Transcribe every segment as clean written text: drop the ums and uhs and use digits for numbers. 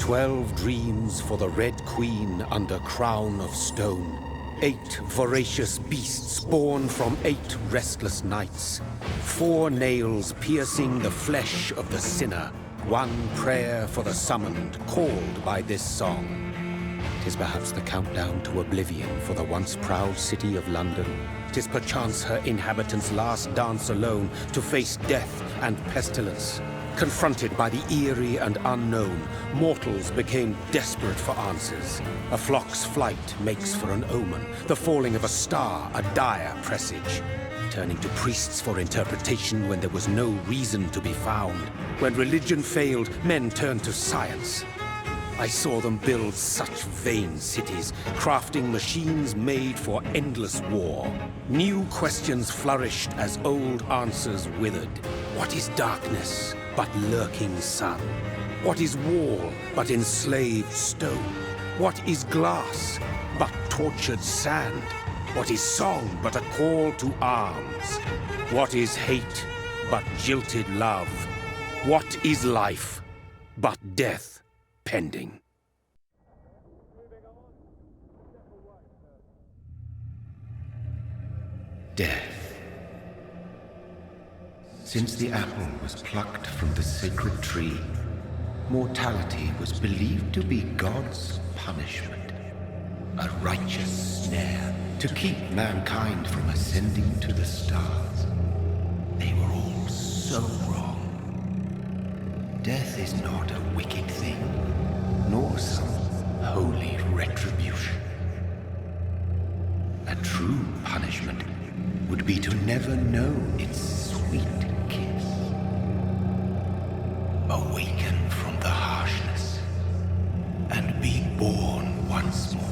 12 dreams for the Red Queen under crown of stone. 8 voracious beasts born from 8 restless nights. 4 nails piercing the flesh of the sinner. 1 prayer for the summoned, called by this song. 'Tis perhaps the countdown to oblivion for the once proud city of London. 'Tis perchance her inhabitants' last dance alone to face death and pestilence. Confronted by the eerie and unknown, mortals became desperate for answers. A flock's flight makes for an omen, the falling of a star a dire presage. Turning to priests for interpretation when there was no reason to be found. When religion failed, men turned to science. I saw them build such vain cities, crafting machines made for endless war. New questions flourished as old answers withered. What is darkness but lurking sun? What is wall but enslaved stone? What is glass but tortured sand? What is song but a call to arms? What is hate but jilted love? What is life but death pending? Death. Since the apple was plucked from the sacred tree, mortality was believed to be God's punishment, a righteous snare to keep mankind from ascending to the stars. They were all so wrong. Death is not a wicked thing, nor some holy retribution. A true punishment would be to never know its sweet kiss. Awaken from the harshness and be born once more.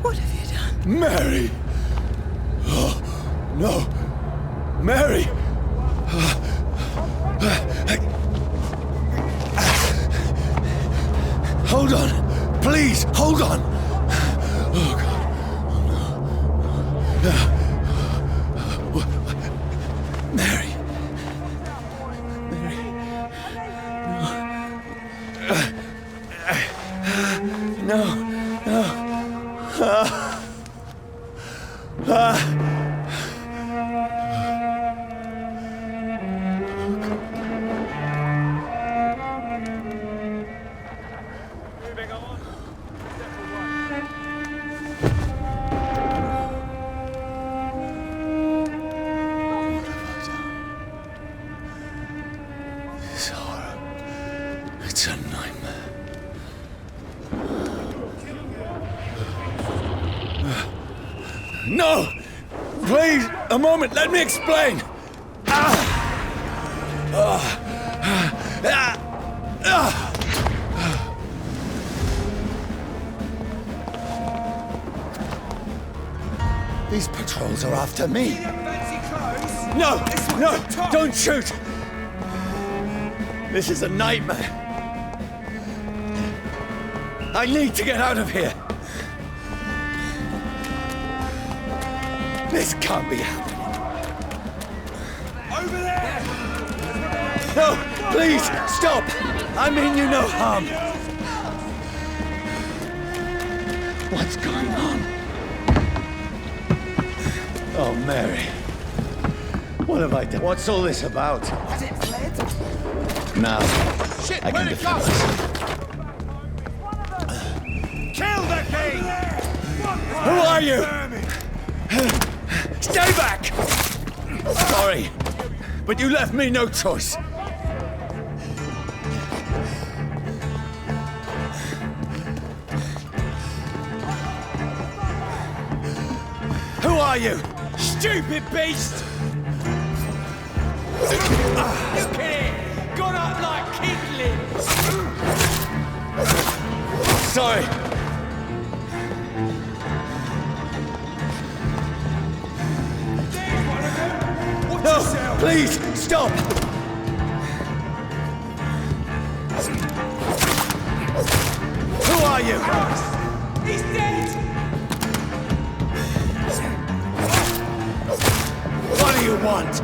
What have you done? Mary! Oh, no! Mary! Hold on! Please, hold on! Oh, God. Oh, no. Mary! Mary! No. No! Please, a moment, let me explain! These patrols are after me. No! No! Don't shoot! This is a nightmare. I need to get out of here. This can't be happening. Over there! No! Please, stop! I mean you no harm. What's going on? Oh, Mary. What have I done? What's all this about? Has it fled? Now, I can defend myself. Kill the king! Who are you? Stay back! Sorry, but you left me no choice. Who are you? Stupid beast! Look at it! Gone up like kindling! Sorry. No, please, stop! Who are you? He's dead! What do you want?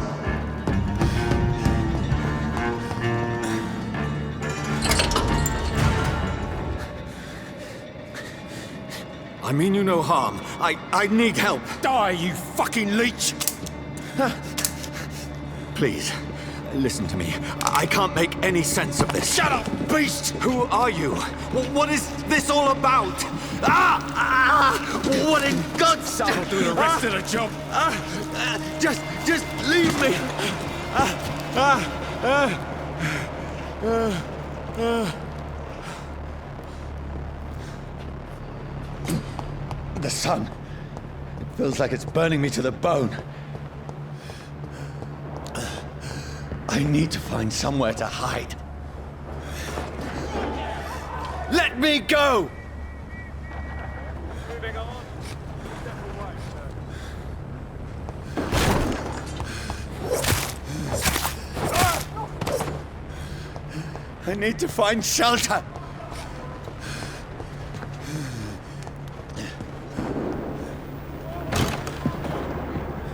I mean you no harm. I need help. Die, you fucking leech! Please, listen to me. I can't make any sense of this. Shut up, beast! Who are you? What is this all about? What in God's name? I'll do the rest of the job. Just leave me. The sun. It feels like it's burning me to the bone. I need to find somewhere to hide. Let me go! Moving on. I need to find shelter.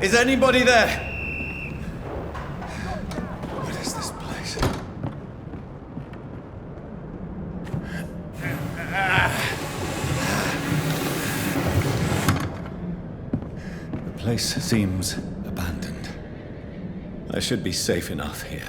Is anybody there? What is this place? The place seems abandoned. I should be safe enough here.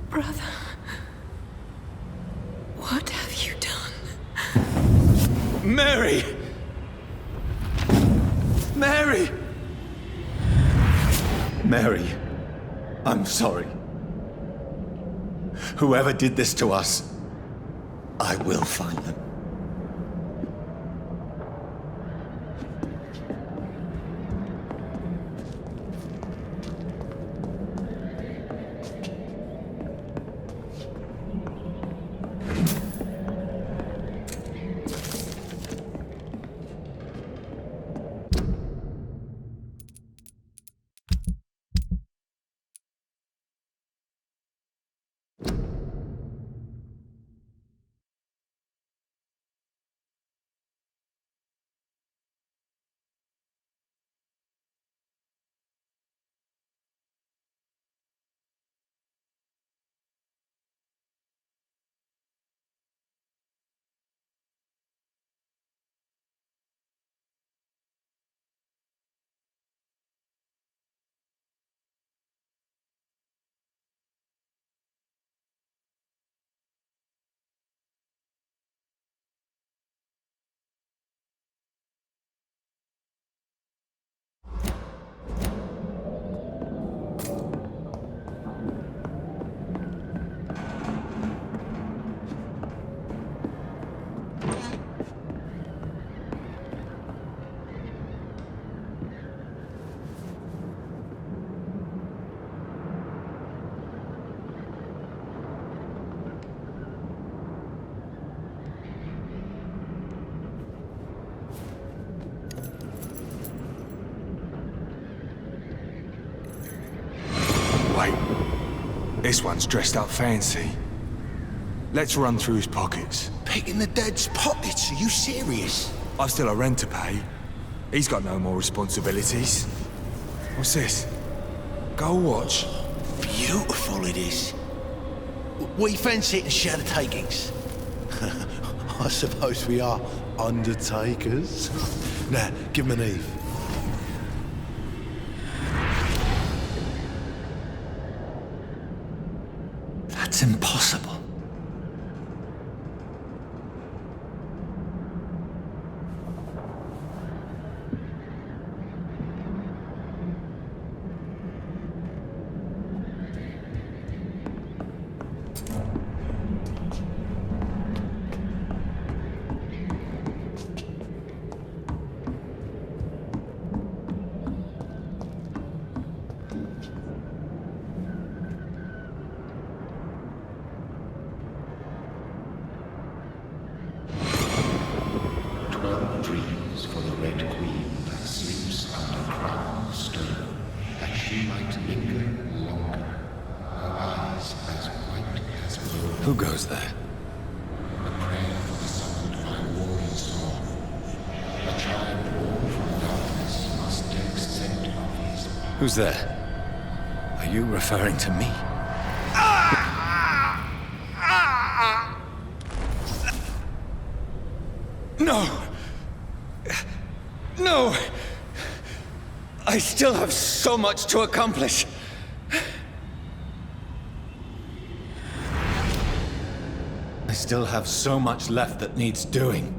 Brother, what have you done? Mary! Mary! Mary, I'm sorry. Whoever did this to us, I will find them. This one's dressed up fancy. Let's run through his pockets. Picking the dead's pockets? Are you serious? I've still a rent to pay. He's got no more responsibilities. What's this? Gold watch. Beautiful it is. We fancy it and share the takings. I suppose we are undertakers. Now, give him an Eve. That's impossible. Dreams for the Red Queen that sleeps under crown of stone, that she might linger longer, her eyes as white as wool. Who goes there? A prayer for the summoned by warring song. A child born from darkness must descend of his power. Who's there? Are you referring to me? No! No! I still have so much to accomplish. I still have so much left that needs doing.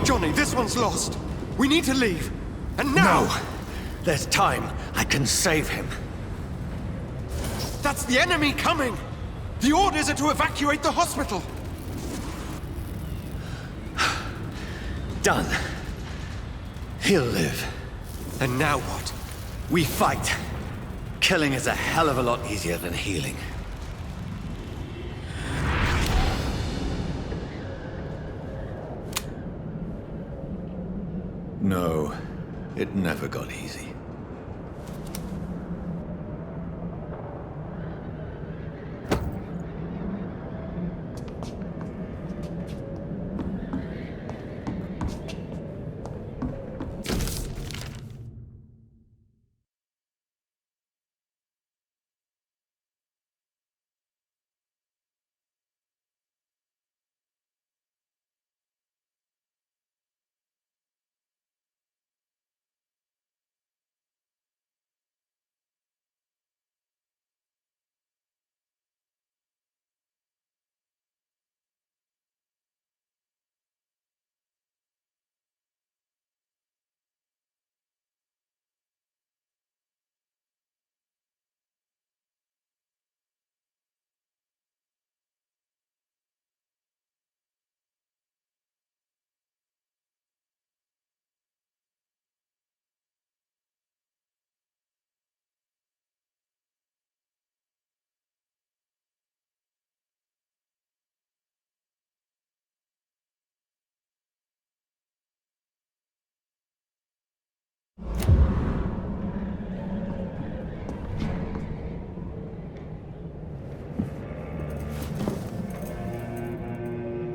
Johnny, this one's lost. We need to leave. And now! No! There's time. I can save him. That's the enemy coming! The orders are to evacuate the hospital! Done. He'll live. And now what? We fight. Killing is a hell of a lot easier than healing. No, it never got easy.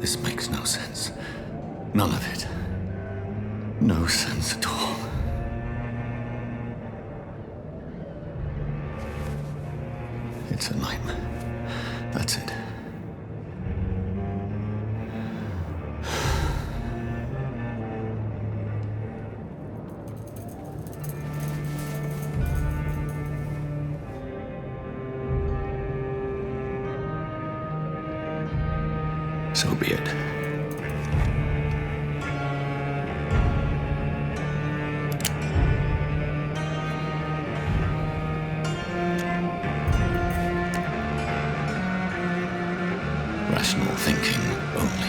This makes no sense. None of it. No sense at all. It's a nightmare. That's it. So be it. rational thinking only.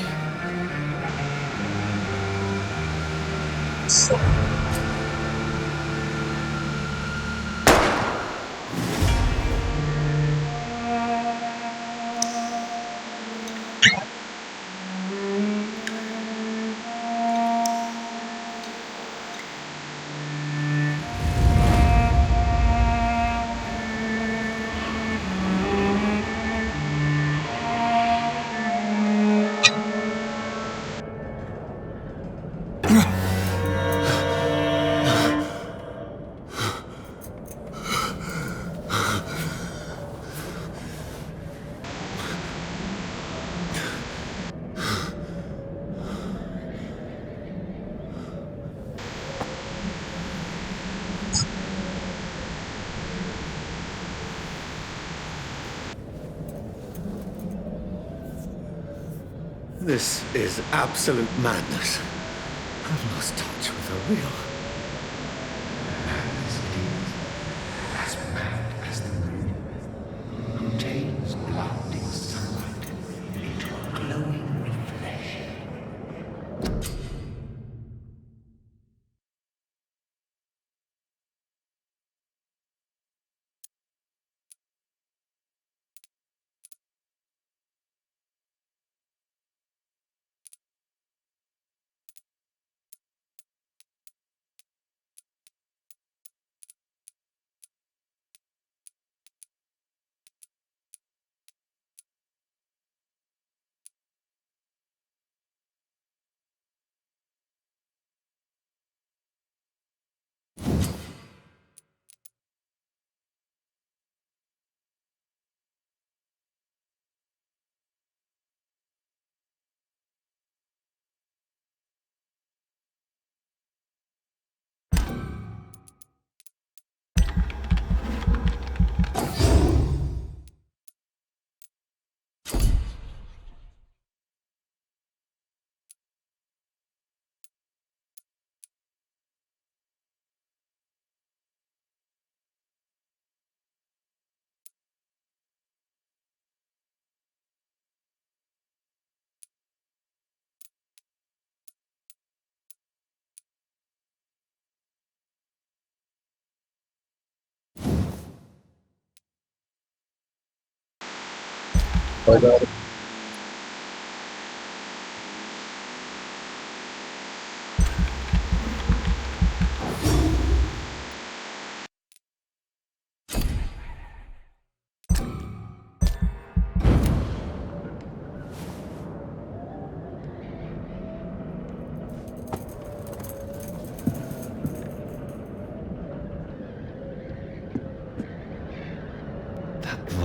This is absolute madness. I've lost touch with the real. Madness it is, as mad as the moon, who takes blinding sunlight into a glowing reflection.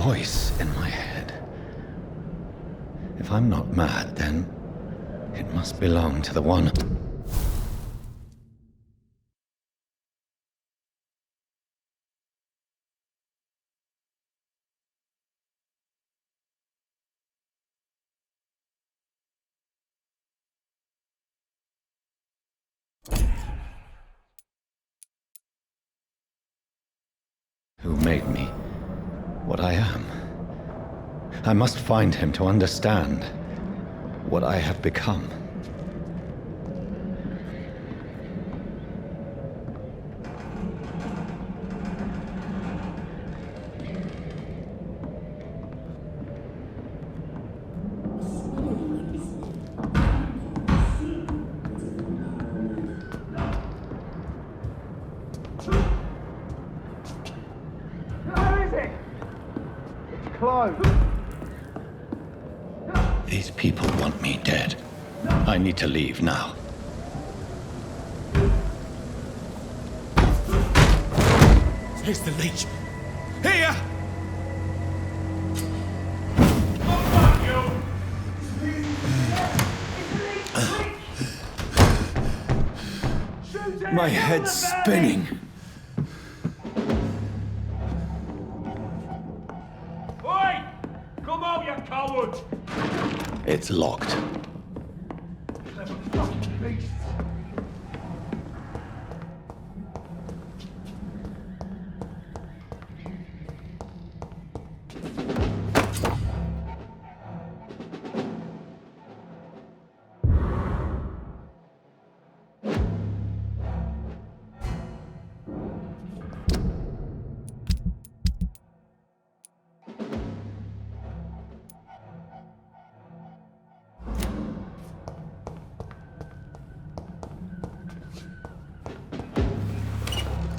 Voice in my head. If I'm not mad, then it must belong to the one who made me what I am. I must find him to understand what I have become. These people want me dead. I need to leave now. Here's the leech. Here! My head's spinning. Oi! Come out, you coward! It's locked.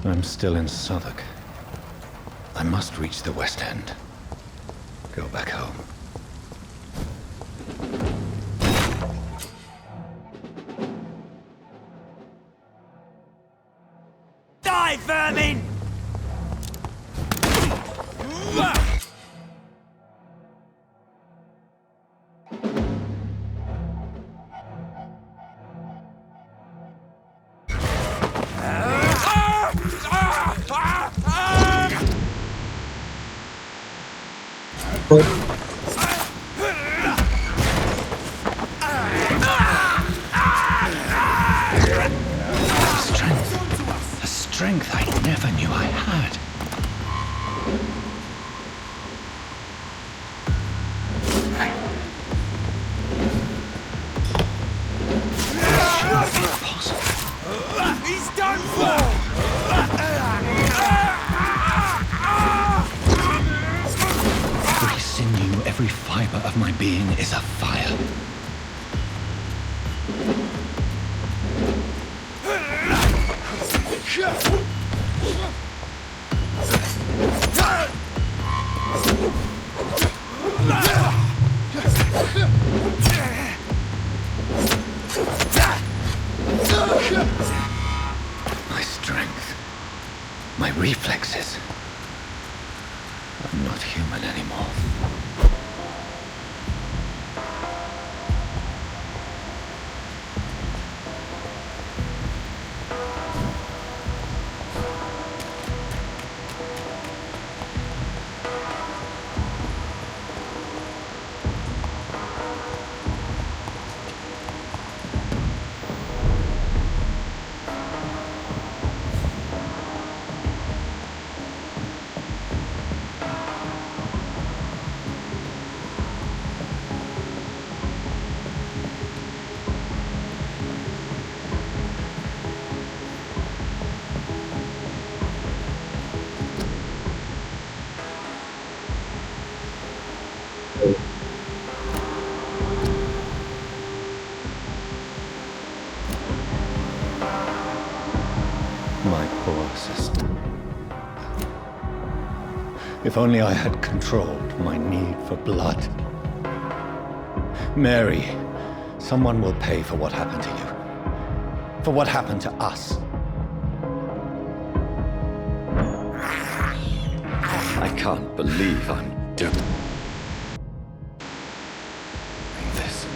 I'm still in Southwark. I must reach the West End. Go back home. Die, vermin! A strength I never knew I had. He's done for! Every sinew, every fiber of my being is afire. My strength, my reflexes. I'm not human anymore. My poor sister. If only I had controlled my need for blood. Mary, someone will pay for what happened to you. For what happened to us. I can't believe I'm doing this.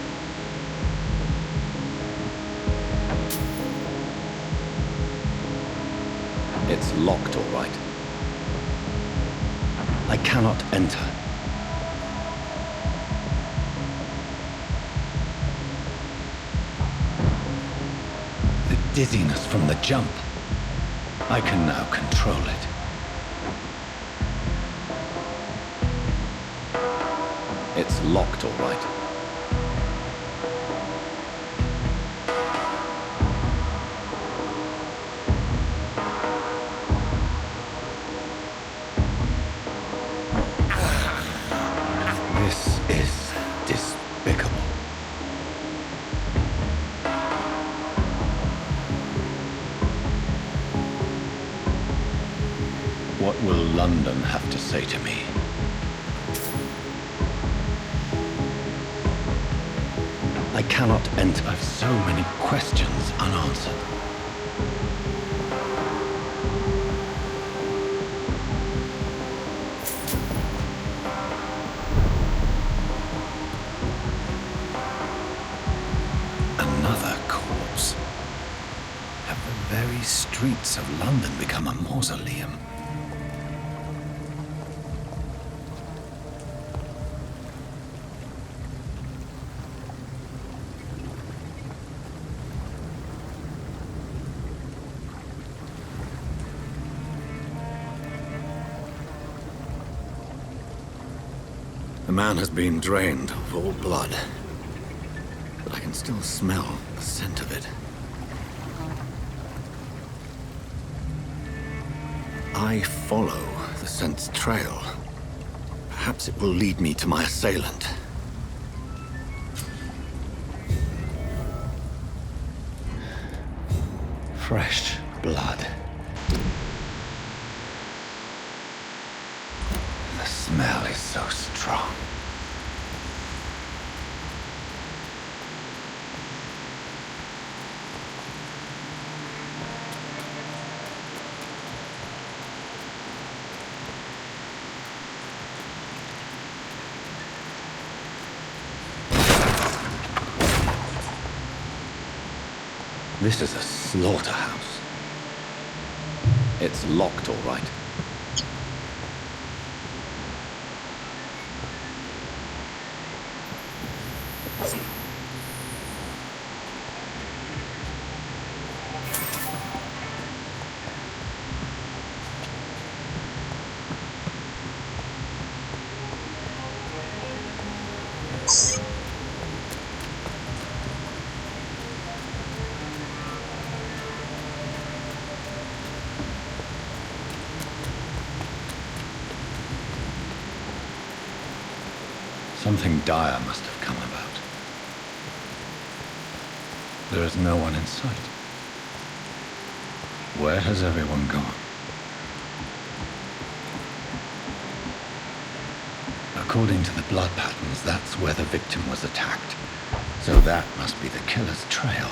It's locked, all right. I cannot enter. The dizziness from the jump. I can now control it. It's locked, all right. This is despicable. What will London have to say to me? I cannot enter. I've so many questions unanswered. Another corpse. Have the very streets of London become a mausoleum? The man has been drained of all blood, but I can still smell the scent of it. I follow the scent's trail. Perhaps it will lead me to my assailant. Fresh blood. strong. This is a slaughterhouse. It's locked, all right. Something dire must have come about. There is no one in sight. Where has everyone gone? According to the blood patterns, that's where the victim was attacked. So that must be the killer's trail.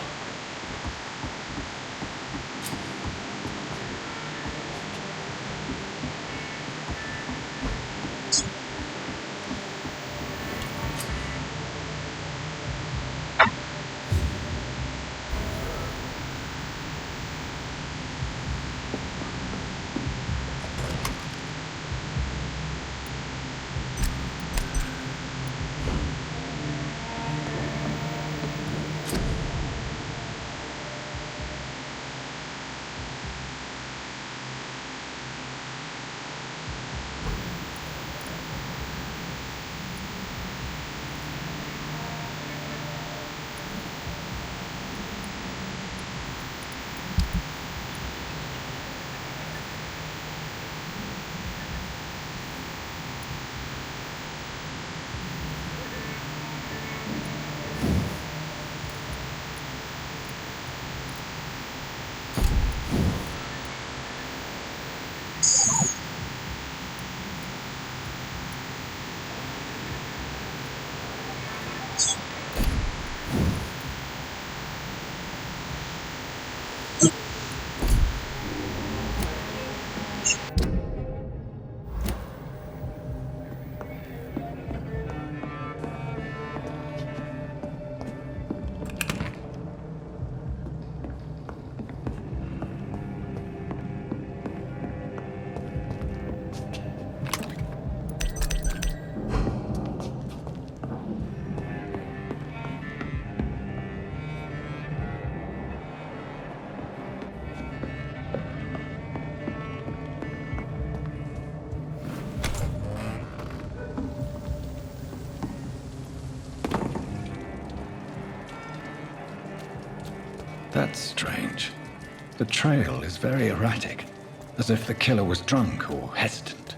That's strange. The trail is very erratic, as if the killer was drunk or hesitant.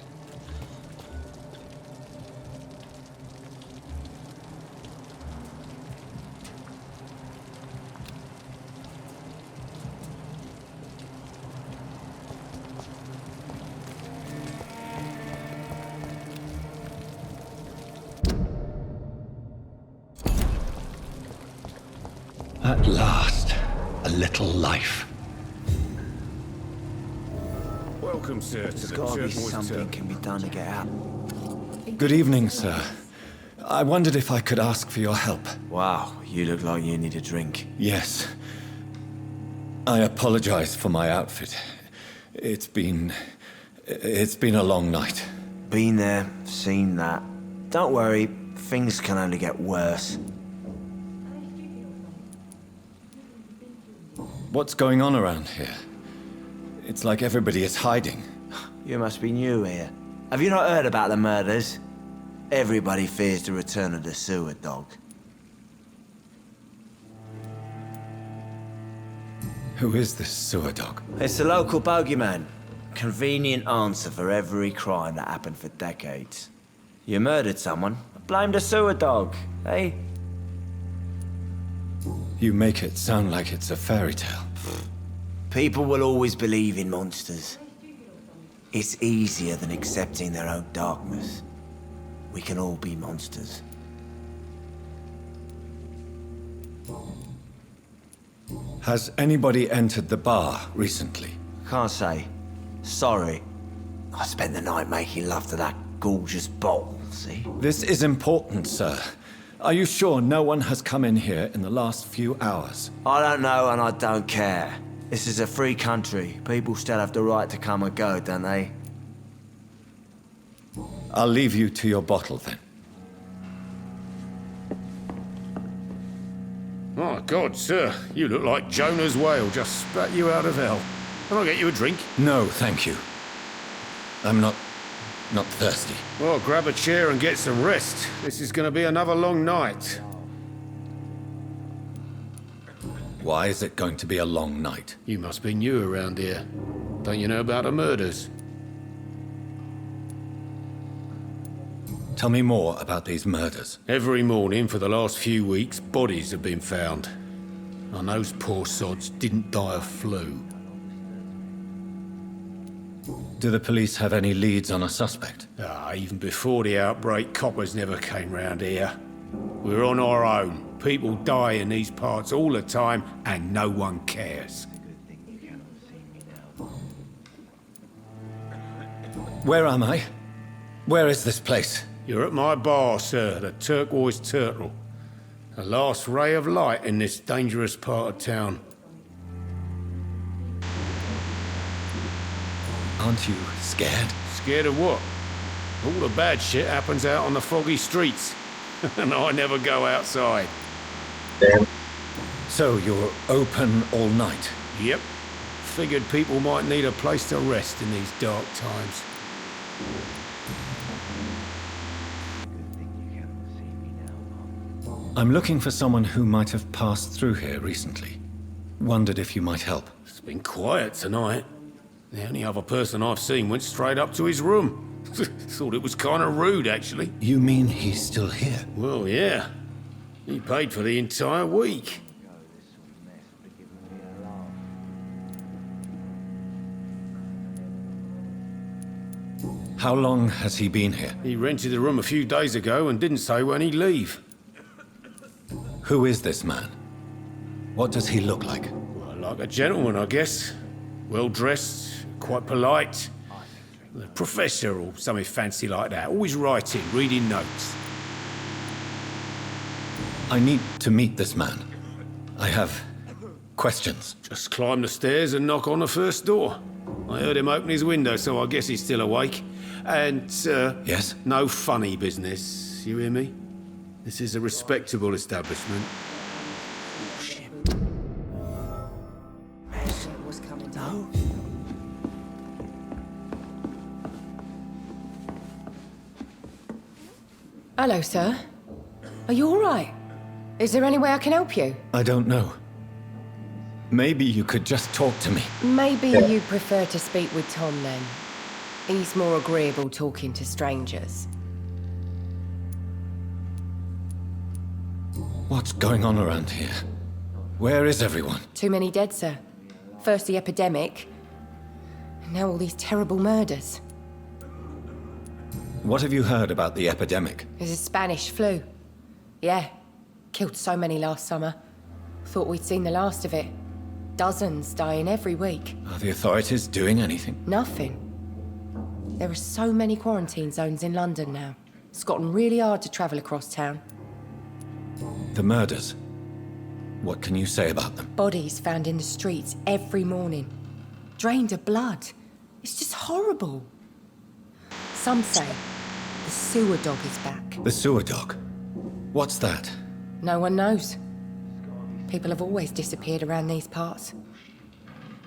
At last, a little life. Welcome, sir, to There's the gotta be Church something can be done to get out. Good evening, sir. I wondered if I could ask for your help. Wow, you look like you need a drink. Yes. I apologize for my outfit. It's been a long night. Been there, seen that. Don't worry, things can only get worse. What's going on around here? It's like everybody is hiding. You must be new here. Have you not heard about the murders? Everybody fears the return of the sewer dog. Who is this sewer dog? It's the local bogeyman. Convenient answer for every crime that happened for decades. You murdered someone, blame the sewer dog, eh? You make it sound like it's a fairy tale. People will always believe in monsters. It's easier than accepting their own darkness. we can all be monsters. Has anybody entered the bar recently? Can't say. Sorry. I spent the night making love to that gorgeous bottle, see? This is important, sir. Are you sure no one has come in here in the last few hours? I don't know and I don't care. This is a free country. People still have the right to come and go, don't they? I'll leave you to your bottle then. My God, sir, you look like Jonah's whale just spat you out of hell. Can I get you a drink? No, thank you. I'm not thirsty. Well, grab a chair and get some rest. This is going to be another long night. Why is it going to be a long night? You must be new around here. Don't you know about the murders? Tell me more about these murders. Every morning for the last few weeks, bodies have been found. And those poor sods didn't die of flu. Do the police have any leads on a suspect? Even before the outbreak, coppers never came round here. We're on our own. People die in these parts all the time, and no one cares. Where am I? Where is this place? You're at my bar, sir, the Turquoise Turtle. The last ray of light in this dangerous part of town. Aren't you scared? Scared of what? All the bad shit happens out on the foggy streets. And I never go outside. So you're open all night? Yep. Figured people might need a place to rest in these dark times. I'm looking for someone who might have passed through here recently. Wondered if you might help. It's been quiet tonight. The only other person I've seen went straight up to his room. Thought it was kind of rude, actually. You mean he's still here? Well, yeah. He paid for the entire week. How long has he been here? He rented the room a few days ago and didn't say when he'd leave. Who is this man? What does he look like? Well, like a gentleman, I guess. Well-dressed, quite polite. A professor or something fancy like that. Always writing, reading notes. I need to meet this man. I have questions. Just climb the stairs and knock on the first door. I heard him open his window, so I guess he's still awake. And, Yes? no funny business. You hear me? This is a respectable establishment. Hello, sir. Are you all right? Is there any way I can help you? I don't know. Maybe you could just talk to me. Maybe you prefer to speak with Tom, then. He's more agreeable talking to strangers. What's going on around here? Where is everyone? Too many dead, sir. First the epidemic, and now all these terrible murders. What have you heard about the epidemic? There's a Spanish flu. Yeah, killed so many last summer. Thought we'd seen the last of it. Dozens dying every week. Are the authorities doing anything? Nothing. There are so many quarantine zones in London now. It's gotten really hard to travel across town. The murders. What can you say about them? Bodies found in the streets every morning. Drained of blood. It's just horrible. Some say the sewer dog is back. The sewer dog? What's that? No one knows. People have always disappeared around these parts.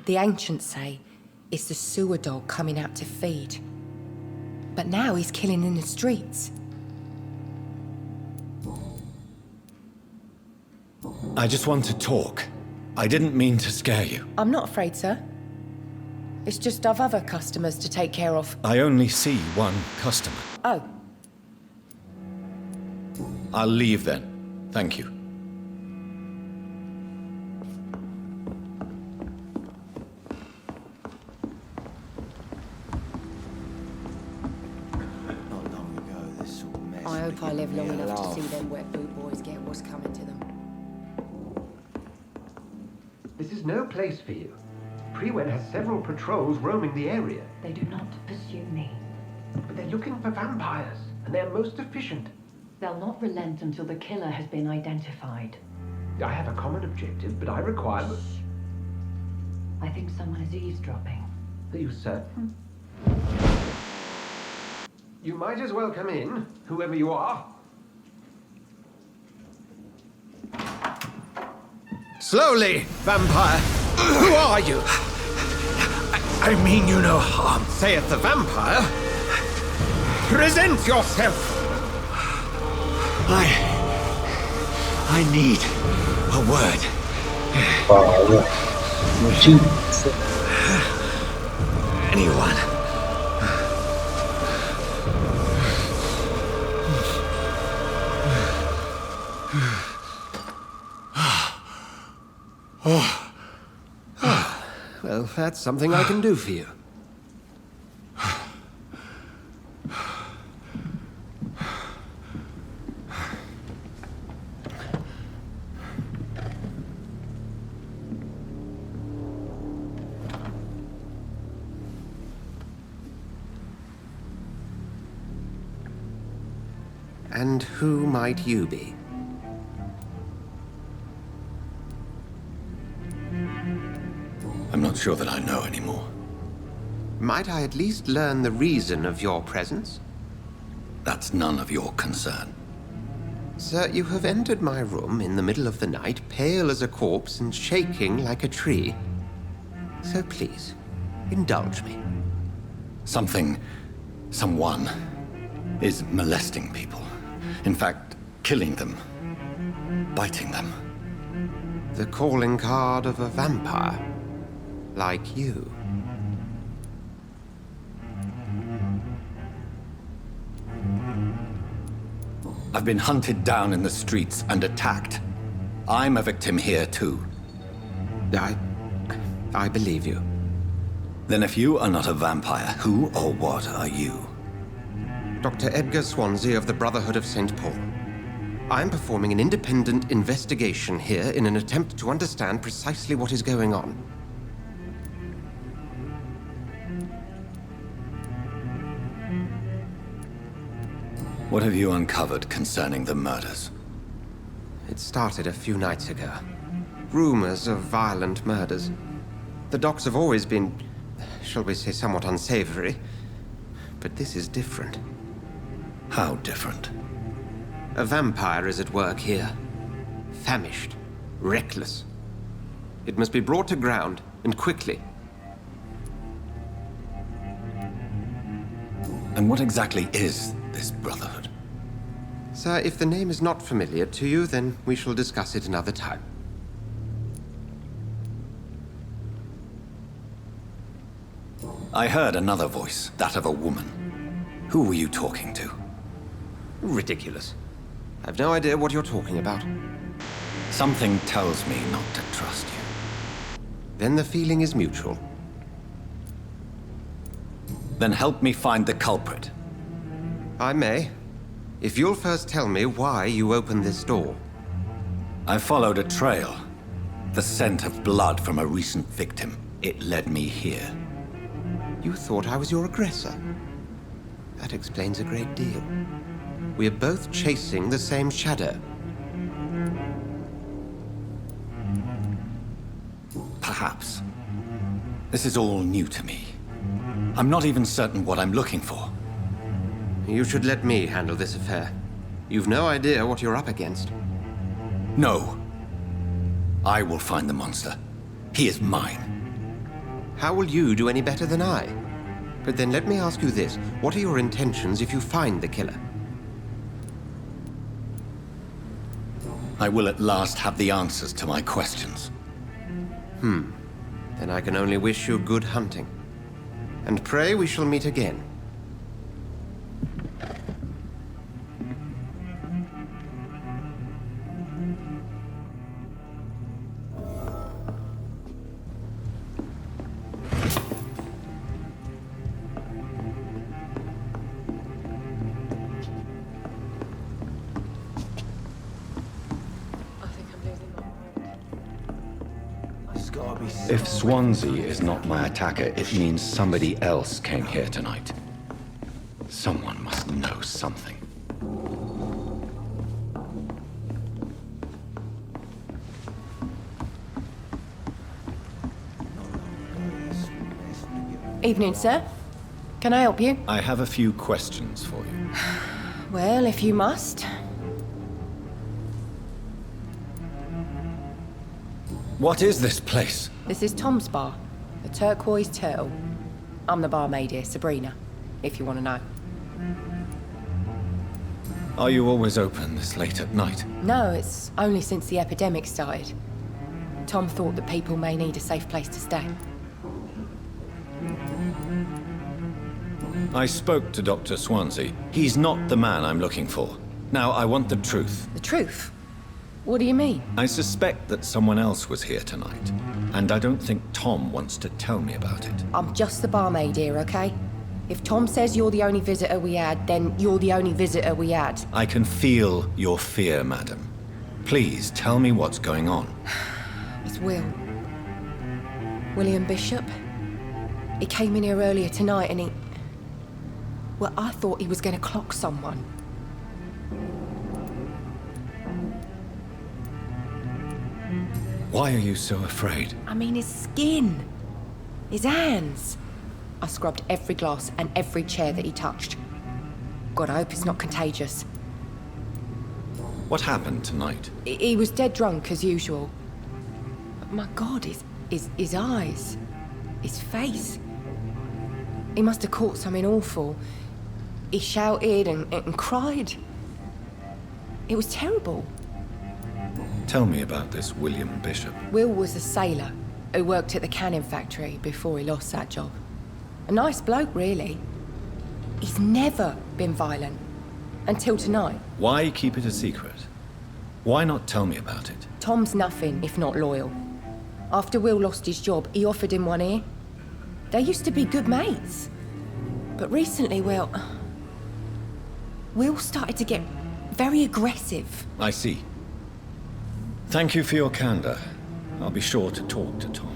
The ancients say it's the sewer dog coming out to feed. But now he's killing in the streets. I just want to talk. I didn't mean to scare you. I'm not afraid, sir. It's just I've other customers to take care of. I only see one customer. Oh, I'll leave then. Thank you. Not long ago, this sort of mess long enough to see them wet boot boys get what's coming to them. This is no place for you. Prewen has several patrols roaming the area. They do not pursue me. But they're looking for vampires, and they're most efficient. They'll not relent until the killer has been identified. I have a common objective, but I require... I think someone is eavesdropping. Are you certain? You might as well come in, whoever you are. Slowly, vampire! Who are you? I mean you no harm. Saith the vampire. Present yourself! I need a word. Anyone. Well, that's something I can do for you. And who might you be? I'm not sure that I know anymore. Might I at least learn the reason of your presence? That's none of your concern. Sir, you have entered my room in the middle of the night, pale as a corpse and shaking like a tree. So please, indulge me. Someone is molesting people. In fact, killing them. Biting them. The calling card of a vampire. Like you. I've been hunted down in the streets and attacked. I'm a victim here too. I believe you. Then if you are not a vampire, who or what are you? Dr. Edgar Swansea of the Brotherhood of St. Paul. I'm performing an independent investigation here in an attempt to understand precisely what is going on. What have you uncovered concerning the murders? It started a few nights ago. Rumors of violent murders. The docs have always been, shall we say, somewhat unsavory. But this is different. How different? A vampire is at work here. Famished. Reckless. It must be brought to ground, and quickly. And what exactly is this Brotherhood? Sir, if the name is not familiar to you, then we shall discuss it another time. I heard another voice, that of a woman. Who were you talking to? Ridiculous. I've no idea what you're talking about. Something tells me not to trust you. Then the feeling is mutual. Then help me find the culprit. I may. If you'll first tell me why you opened this door. I followed a trail. The scent of blood from a recent victim. It led me here. You thought I was your aggressor. That explains a great deal. We're both chasing the same shadow. Perhaps. This is all new to me. I'm not even certain what I'm looking for. You should let me handle this affair. You've no idea what you're up against. No. I will find the monster. He is mine. How will you do any better than I? But then let me ask you this. What are your intentions if you find the killer? I will at last have the answers to my questions. Then I can only wish you good hunting. And pray we shall meet again. If Swansea is not my attacker, it means somebody else came here tonight. Someone must know something. Evening, sir. Can I help you? I have a few questions for you. Well, if you must. What is this place? This is Tom's bar, the Turquoise Turtle. I'm the barmaid here, Sabrina, if you want to know. Are you always open this late at night? No, it's only since the epidemic started. Tom thought that people may need a safe place to stay. I spoke to Dr. Swansea. He's not the man I'm looking for. Now, I want the truth. The truth? What do you mean? I suspect that someone else was here tonight, and I don't think Tom wants to tell me about it. I'm just the barmaid here, okay? If Tom says you're the only visitor we had, then you're the only visitor we had. I can feel your fear, madam. Please, tell me what's going on. It's Will. William Bishop. He came in here earlier tonight and he... Well, I thought he was going to clock someone. Why are you so afraid? I mean, his skin. His hands. I scrubbed every glass and every chair that he touched. God, I hope it's not contagious. What happened tonight? He was dead drunk, as usual. But my God, his eyes. His face. He must have caught something awful. He shouted and cried. It was terrible. Tell me about this William Bishop. Will was a sailor who worked at the canning factory before he lost that job. A nice bloke, really. He's never been violent. Until tonight. Why keep it a secret? Why not tell me about it? Tom's nothing if not loyal. After Will lost his job, he offered him one ear. They used to be good mates. But recently, Will started to get very aggressive. I see. Thank you for your candor. I'll be sure to talk to Tom.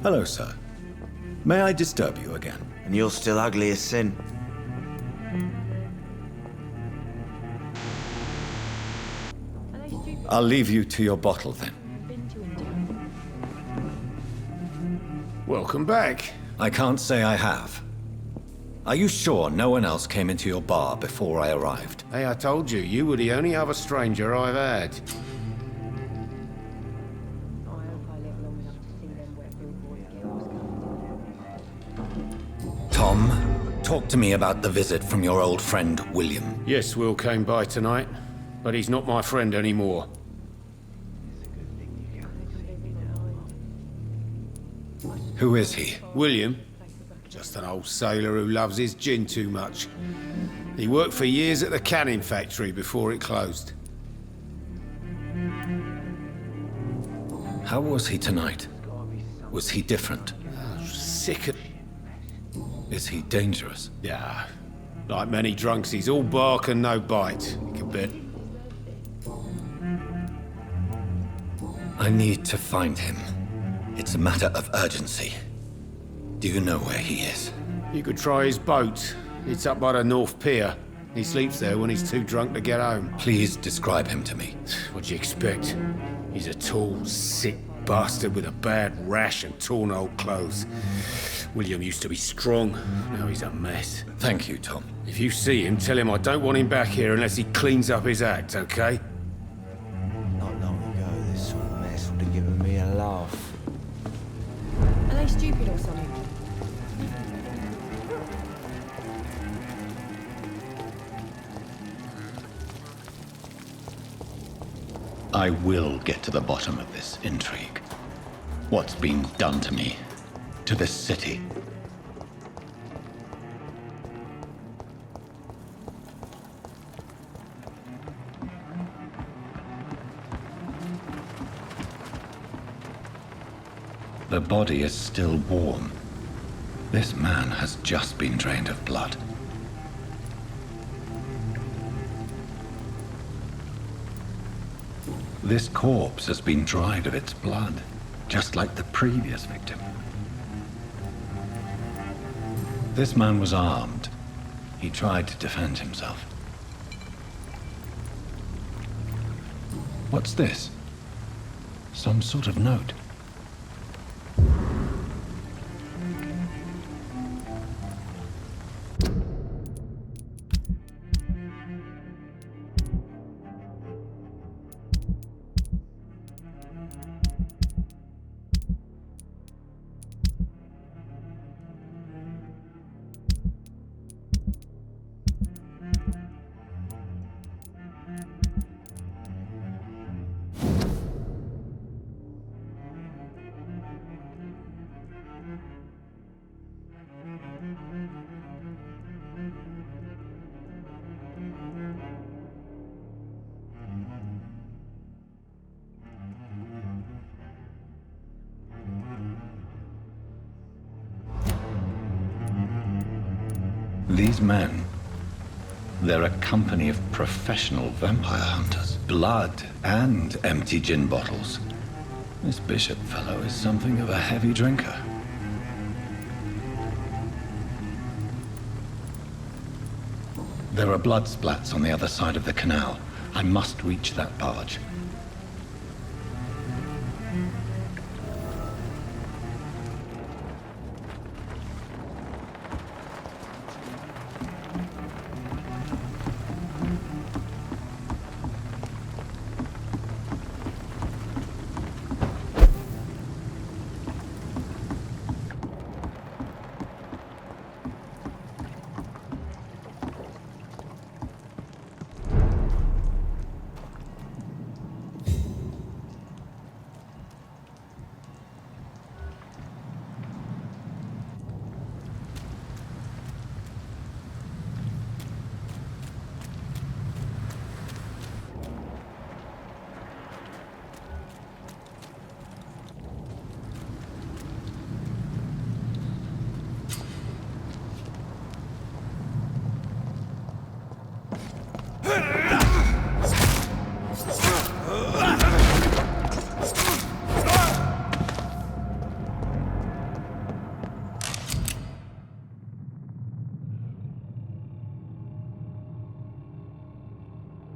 Hello, sir. May I disturb you again? And you're still ugly as sin. I'll leave you to your bottle, then. Welcome back. I can't say I have. Are you sure no one else came into your bar before I arrived? Hey, I told you, you were the only other stranger I've had. Tom, talk to me about the visit from your old friend, William. Yes, Will came by tonight, but he's not my friend anymore. Who is he? William? Just an old sailor who loves his gin too much. He worked for years at the canning factory before it closed. How was he tonight? Was he different? Sick of... Is he dangerous? Yeah. Like many drunks, he's all bark and no bite. A bit. I need to find him. It's a matter of urgency. Do you know where he is? You could try his boat. It's up by the North Pier. He sleeps there when he's too drunk to get home. Please describe him to me. What do you expect? He's a tall, sick bastard with a bad rash and torn old clothes. William used to be strong. Now he's a mess. Thank you, Tom. If you see him, tell him I don't want him back here unless he cleans up his act, okay? Not long ago, this sort stupid or something? I will get to the bottom of this intrigue. What's been done to me, to this city. The body is still warm. This man has just been drained of blood. This corpse has been dried of its blood, just like the previous victim. This man was armed. He tried to defend himself. What's this? Some sort of note. These men, they're a company of professional vampire hunters. Blood and empty gin bottles. This Bishop fellow is something of a heavy drinker. There are blood splats on the other side of the canal. I must reach that barge.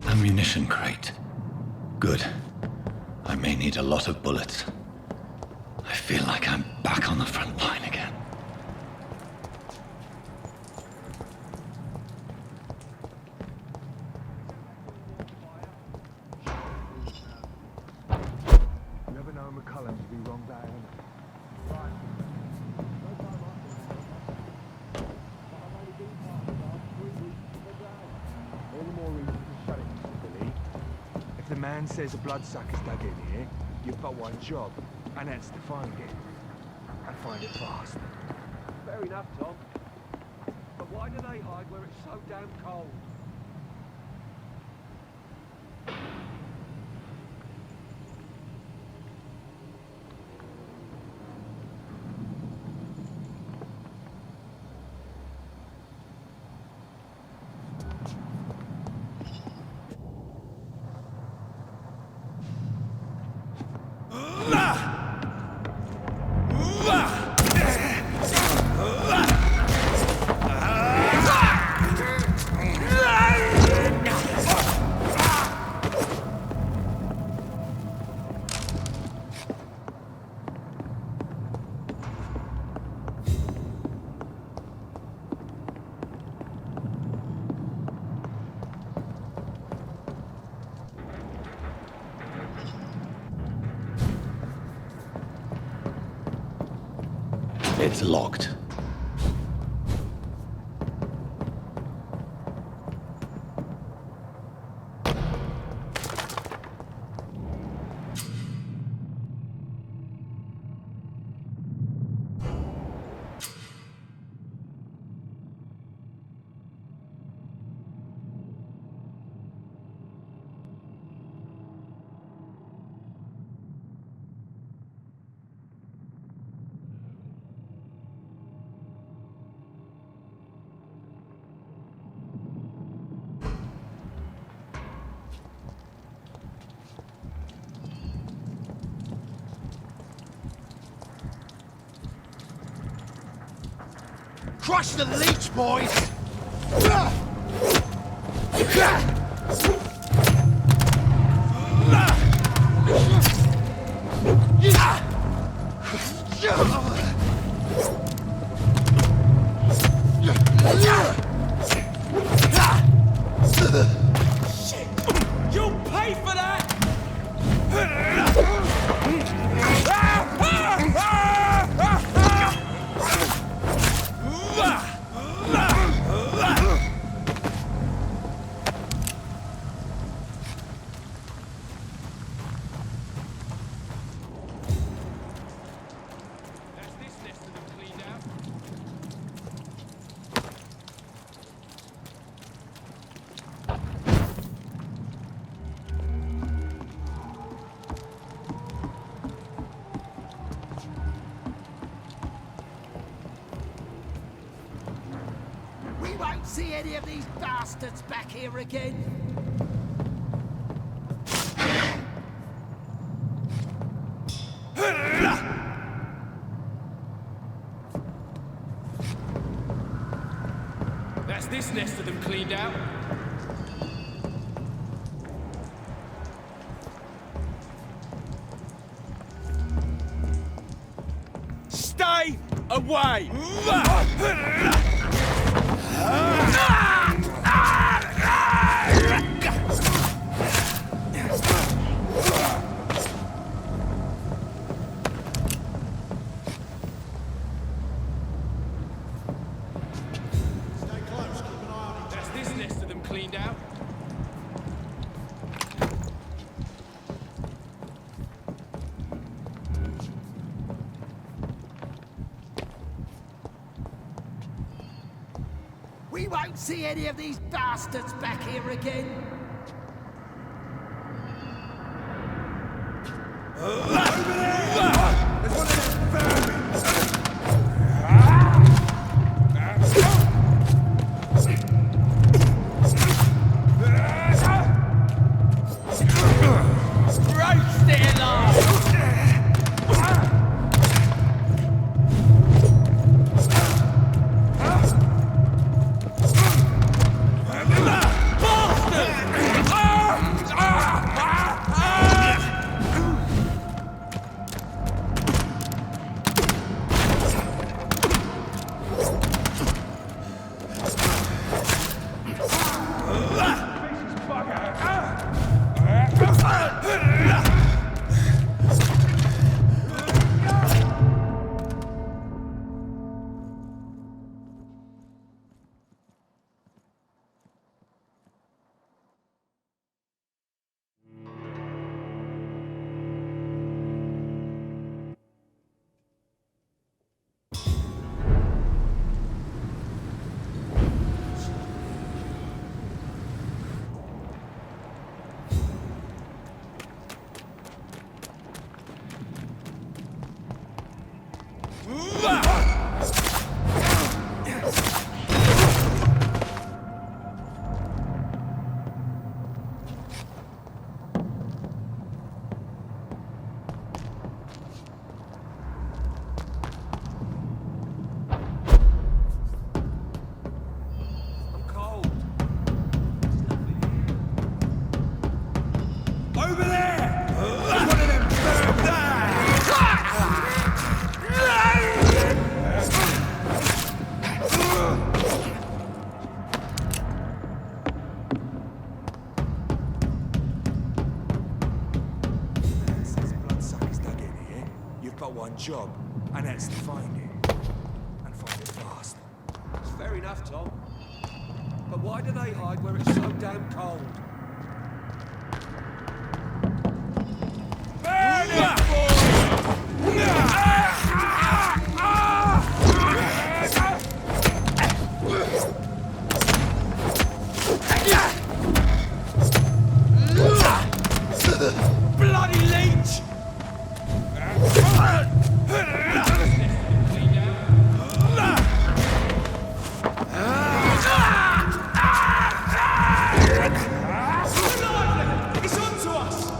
Ammunition crate. Good. I may need a lot of bullets. I feel like I'm back on the front line again. Never know McCullum to be wrong down. All the more reason to shut it, Billy. If the man says a bloodsucker's dug in here, you've got one job, and that's to find it. And find it fast. Fair enough, Tom. But why do they hide where it's so damn cold? It's locked. Crush the leech, boys! You'll pay for that! We won't see any of these bastards back here again. That's this nest of them cleaned out. Stay away! That's this nest of them cleaned out. We won't see any of these bastards back here again. Job, and that's to find it. enough, Tom. But why do they hide where it's so damn cold? Burn it, bloody leech! It's onto us!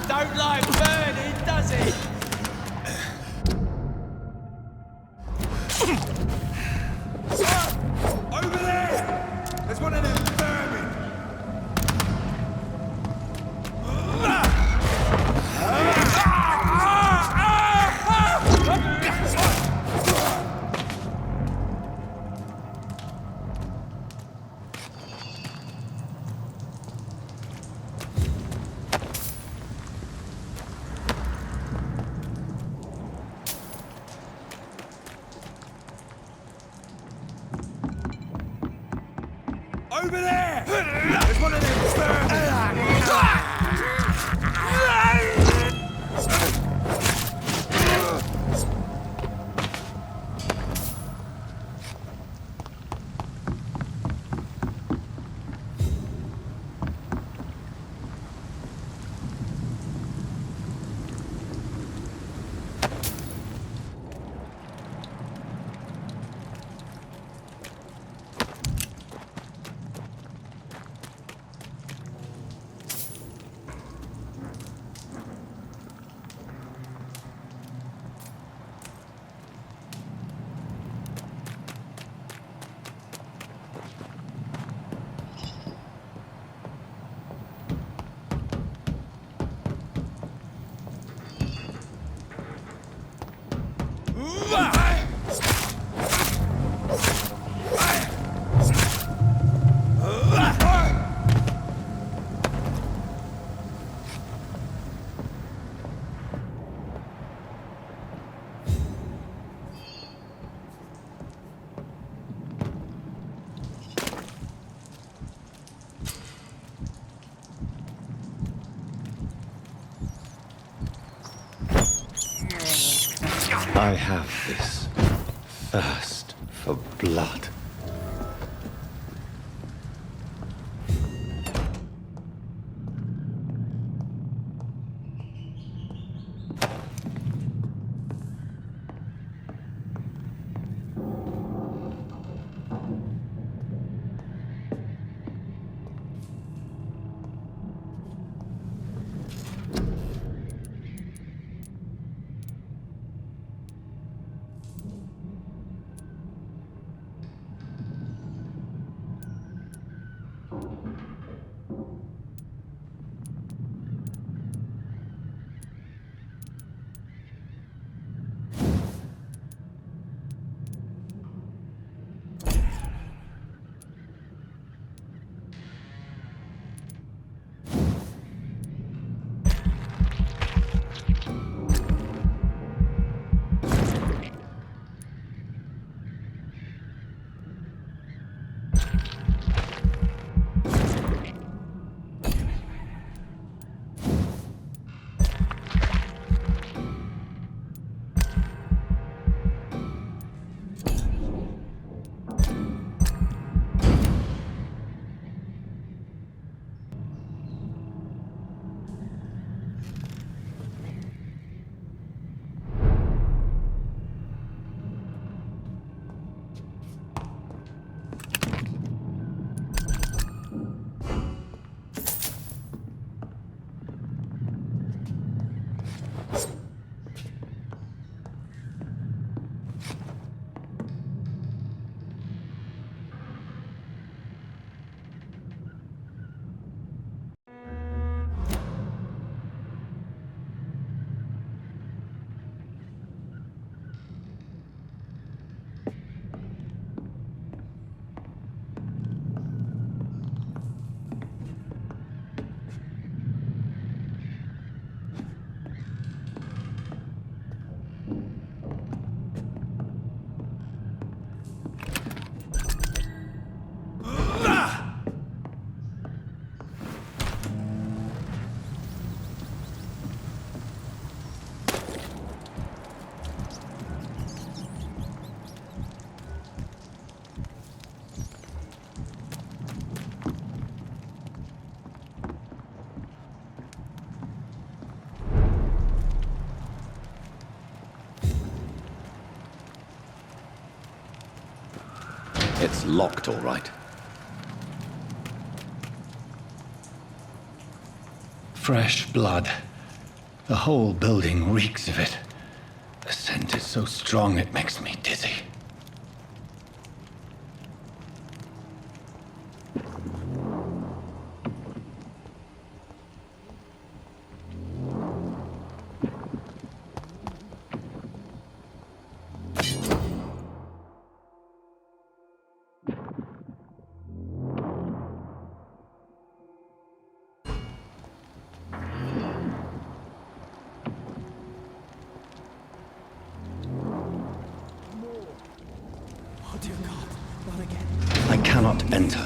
Don't like burning, does he? Over there! There's one of them vermin! Over there! There's one of them I have this thirst for blood. It's locked, all right. Fresh blood. The whole building reeks of it. The scent is so strong it makes me dizzy. I cannot enter.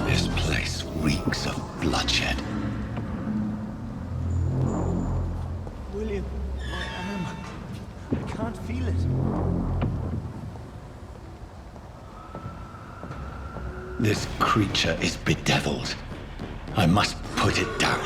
This place reeks of bloodshed. William, my arm. I can't feel it. This creature is bedeviled. I must put it down.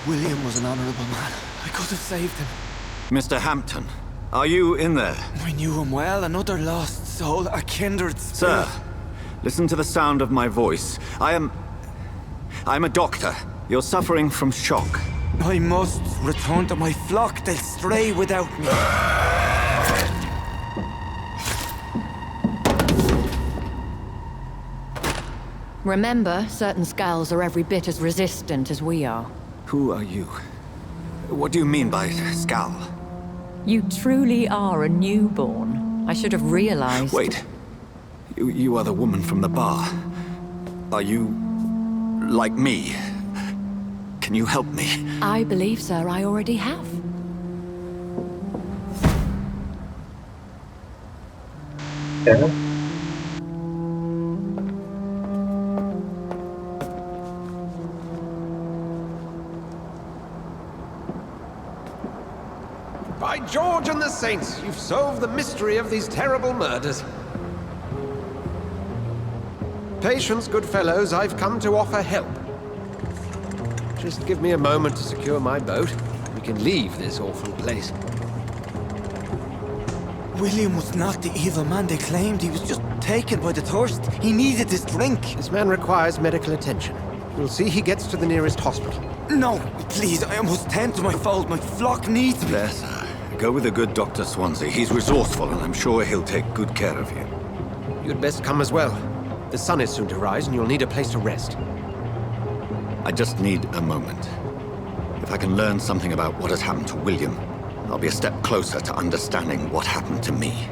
William was an honorable man. I could have saved him. Mr. Hampton, are you in there? I knew him well, another lost soul, a kindred spirit. Sir, listen to the sound of my voice. I'm a doctor. You're suffering from shock. I must return to my flock. They'll stray without me. Remember, certain skulls are every bit as resistant as we are. Who are you? What do you mean by Skal? You truly are a newborn. I should have realized. Wait. You are the woman from the bar. Are you like me? Can you help me? I believe, sir, I already have. By George and the Saints, you've solved the mystery of these terrible murders. Patience, good fellows, I've come to offer help. Just give me a moment to secure my boat. We can leave this awful place. William was not the evil man they claimed. He was just taken by the thirst. He needed this drink. This man requires medical attention. We'll see he gets to the nearest hospital. No, please, I must tend to my fold. My flock needs me. There, sir. Go with the good Dr. Swansea. He's resourceful, and I'm sure he'll take good care of you. You'd best come as well. The sun is soon to rise, and you'll need a place to rest. I just need a moment. If I can learn something about what has happened to William, I'll be a step closer to understanding what happened to me.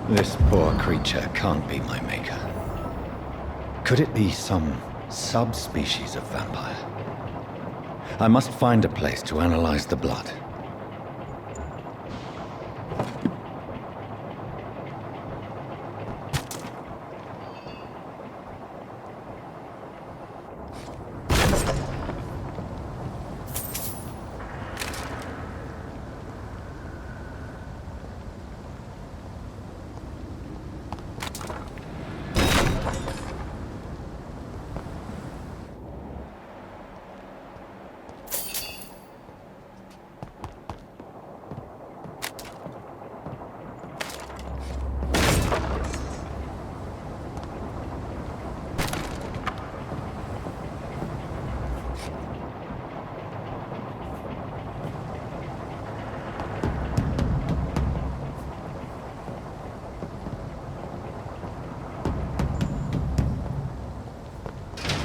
This poor creature can't be my maker. Could it be some subspecies of vampire? I must find a place to analyze the blood.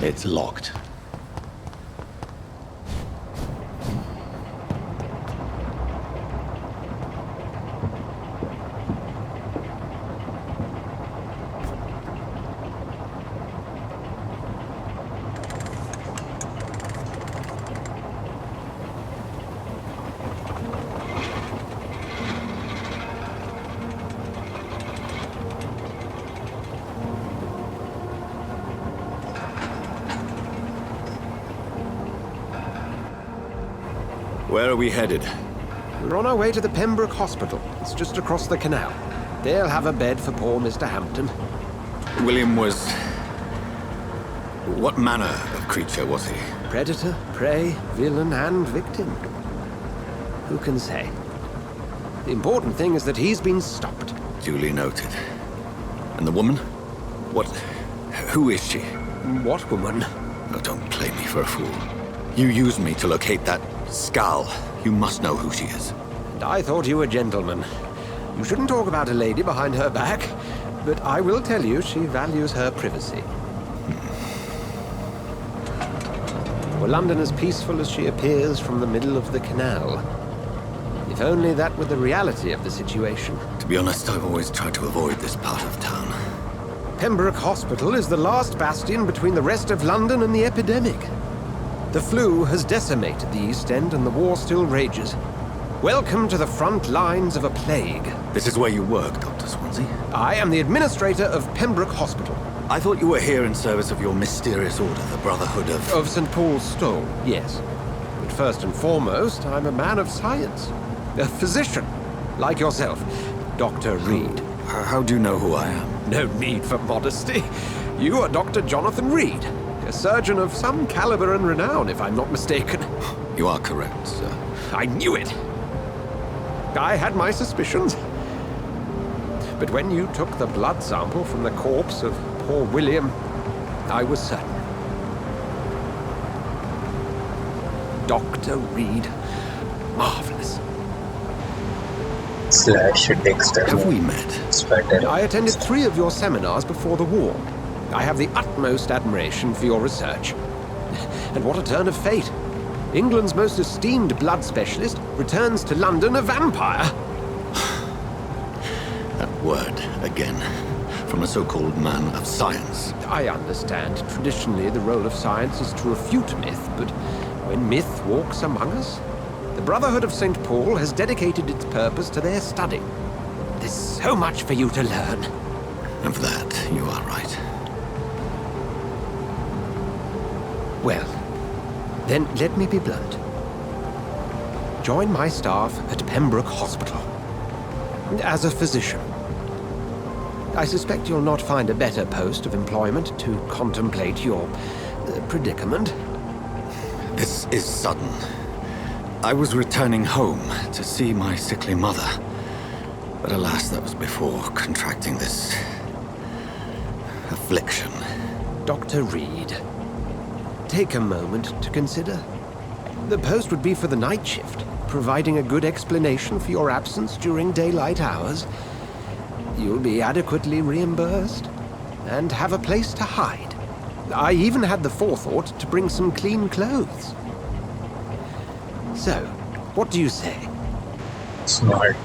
It's locked. Where are we headed? We're on our way to the Pembroke Hospital. It's just across the canal. They'll have a bed for poor Mr. Hampton. William was... What manner of creature was he? Predator, prey, villain, and victim. Who can say? The important thing is that he's been stopped. Duly noted. And the woman? What... Who is she? What woman? Oh, don't play me for a fool. You used me to locate that skull. You must know who she is. And I thought you a gentleman. You shouldn't talk about a lady behind her back, but I will tell you she values her privacy. Were London as peaceful as she appears from the middle of the canal? If only that were the reality of the situation. To be honest, I've always tried to avoid this part of town. Pembroke Hospital is the last bastion between the rest of London and the epidemic. The flu has decimated the East End and the war still rages. Welcome to the front lines of a plague. This is where you work, Dr. Swansea? I am the administrator of Pembroke Hospital. I thought you were here in service of your mysterious order, the Brotherhood of... Of St. Paul's Stole, yes. But first and foremost, I'm a man of science. A physician, like yourself, Dr. Reid. How do you know who I am? No need for modesty. You are Dr. Jonathan Reid. A surgeon of some caliber and renown, if I'm not mistaken. You are correct, sir. I knew it! I had my suspicions. But when you took the blood sample from the corpse of poor William, I was certain. Dr. Reid. Marvelous. Have we met? I attended 3 of your seminars before the war. I have the utmost admiration for your research. And what a turn of fate. England's most esteemed blood specialist returns to London a vampire. That word, again. From a so-called man of science. I understand. Traditionally, the role of science is to refute myth, but when myth walks among us, the Brotherhood of St. Paul has dedicated its purpose to their study. There's so much for you to learn. Of that, you are right. Well, then let me be blunt. Join my staff at Pembroke Hospital. As a physician. I suspect you'll not find a better post of employment to contemplate your predicament. This is sudden. I was returning home to see my sickly mother. But alas, that was before contracting this... affliction. Dr. Reid. Take a moment to consider. The post would be for the night shift, providing a good explanation for your absence during daylight hours. You'll be adequately reimbursed, and have a place to hide. I even had the forethought to bring some clean clothes. So, what do you say? Smart.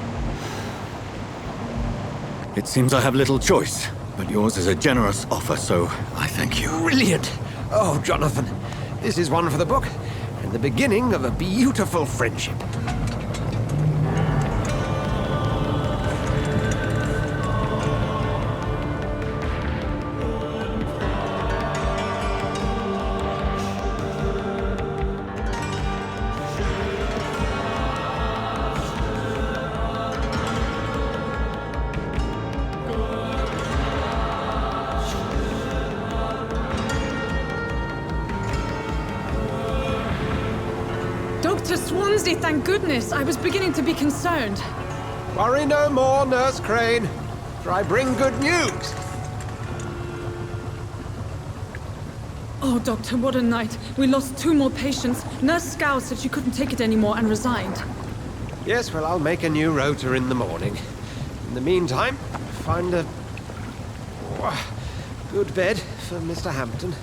It seems I have little choice, but yours is a generous offer, so I thank you. Brilliant! Oh, Jonathan, this is one for the book, and the beginning of a beautiful friendship. Dr. Swansea, thank goodness. I was beginning to be concerned. Worry no more, Nurse Crane, for I bring good news. Oh, Doctor, what a night. We lost 2 more patients. Nurse Scow said she couldn't take it anymore and resigned. Yes, well, I'll make a new rota in the morning. In the meantime, find a good bed for Mr. Hampton.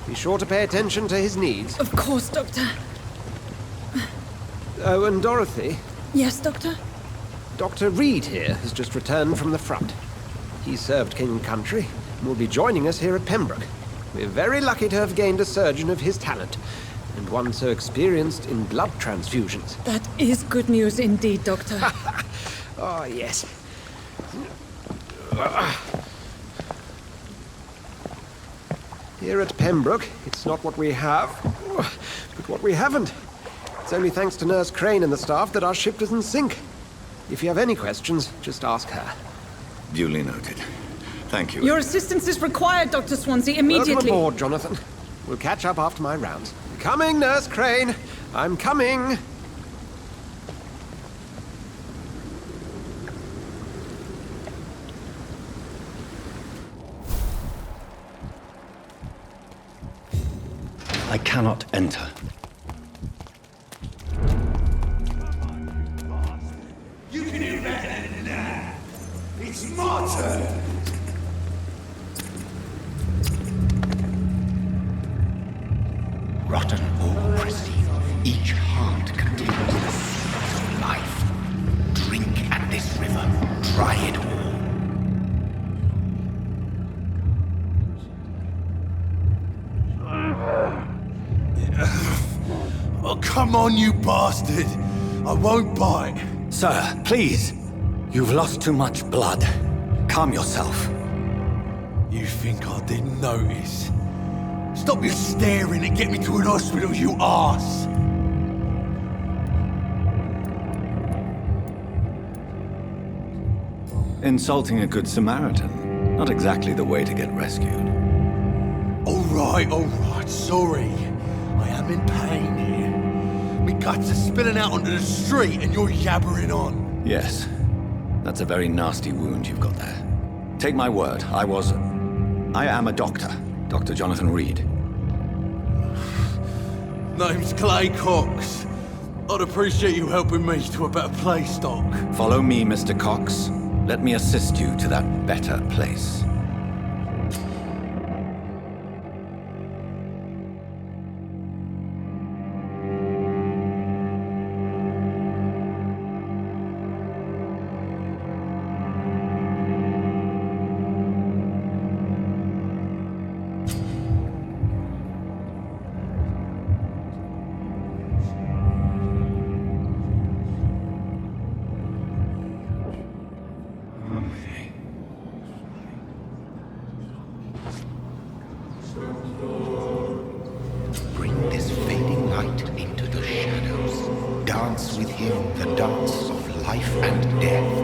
Be sure to pay attention to his needs. Of course, Doctor. Oh, and Dorothy? Yes, Doctor? Dr. Reid here has just returned from the front. He served King and Country and will be joining us here at Pembroke. We're very lucky to have gained a surgeon of his talent, and one so experienced in blood transfusions. That is good news indeed, Doctor. Oh, yes. Here at Pembroke, it's not what we have, but what we haven't. It's only thanks to Nurse Crane and the staff that our ship doesn't sink. If you have any questions, just ask her. Duly noted. Thank you. Your assistance is required, Dr. Swansea, immediately. Welcome aboard, Jonathan. We'll catch up after my rounds. Coming, Nurse Crane. I'm coming. I cannot enter. You can do better than that. It's my turn. Rotten or pristine, each heart contains the secret of life. Drink at this river, try it all. Oh, come on, you bastard! I won't bite. Sir, please. You've lost too much blood. Calm yourself. You think I didn't notice? Stop your staring and get me to an hospital, you arse! Insulting a good Samaritan. Not exactly the way to get rescued. Alright, sorry. I am in pain here. Me guts are spilling out onto the street and you're yabbering on. Yes. That's a very nasty wound you've got there. Take my word, I am a doctor. Dr. Jonathan Reid. Name's Clay Cox. I'd appreciate you helping me to a better place, Doc. Follow me, Mr. Cox. Let me assist you to that better place. Bring this fading light into the shadows. Dance with him the dance of life and death.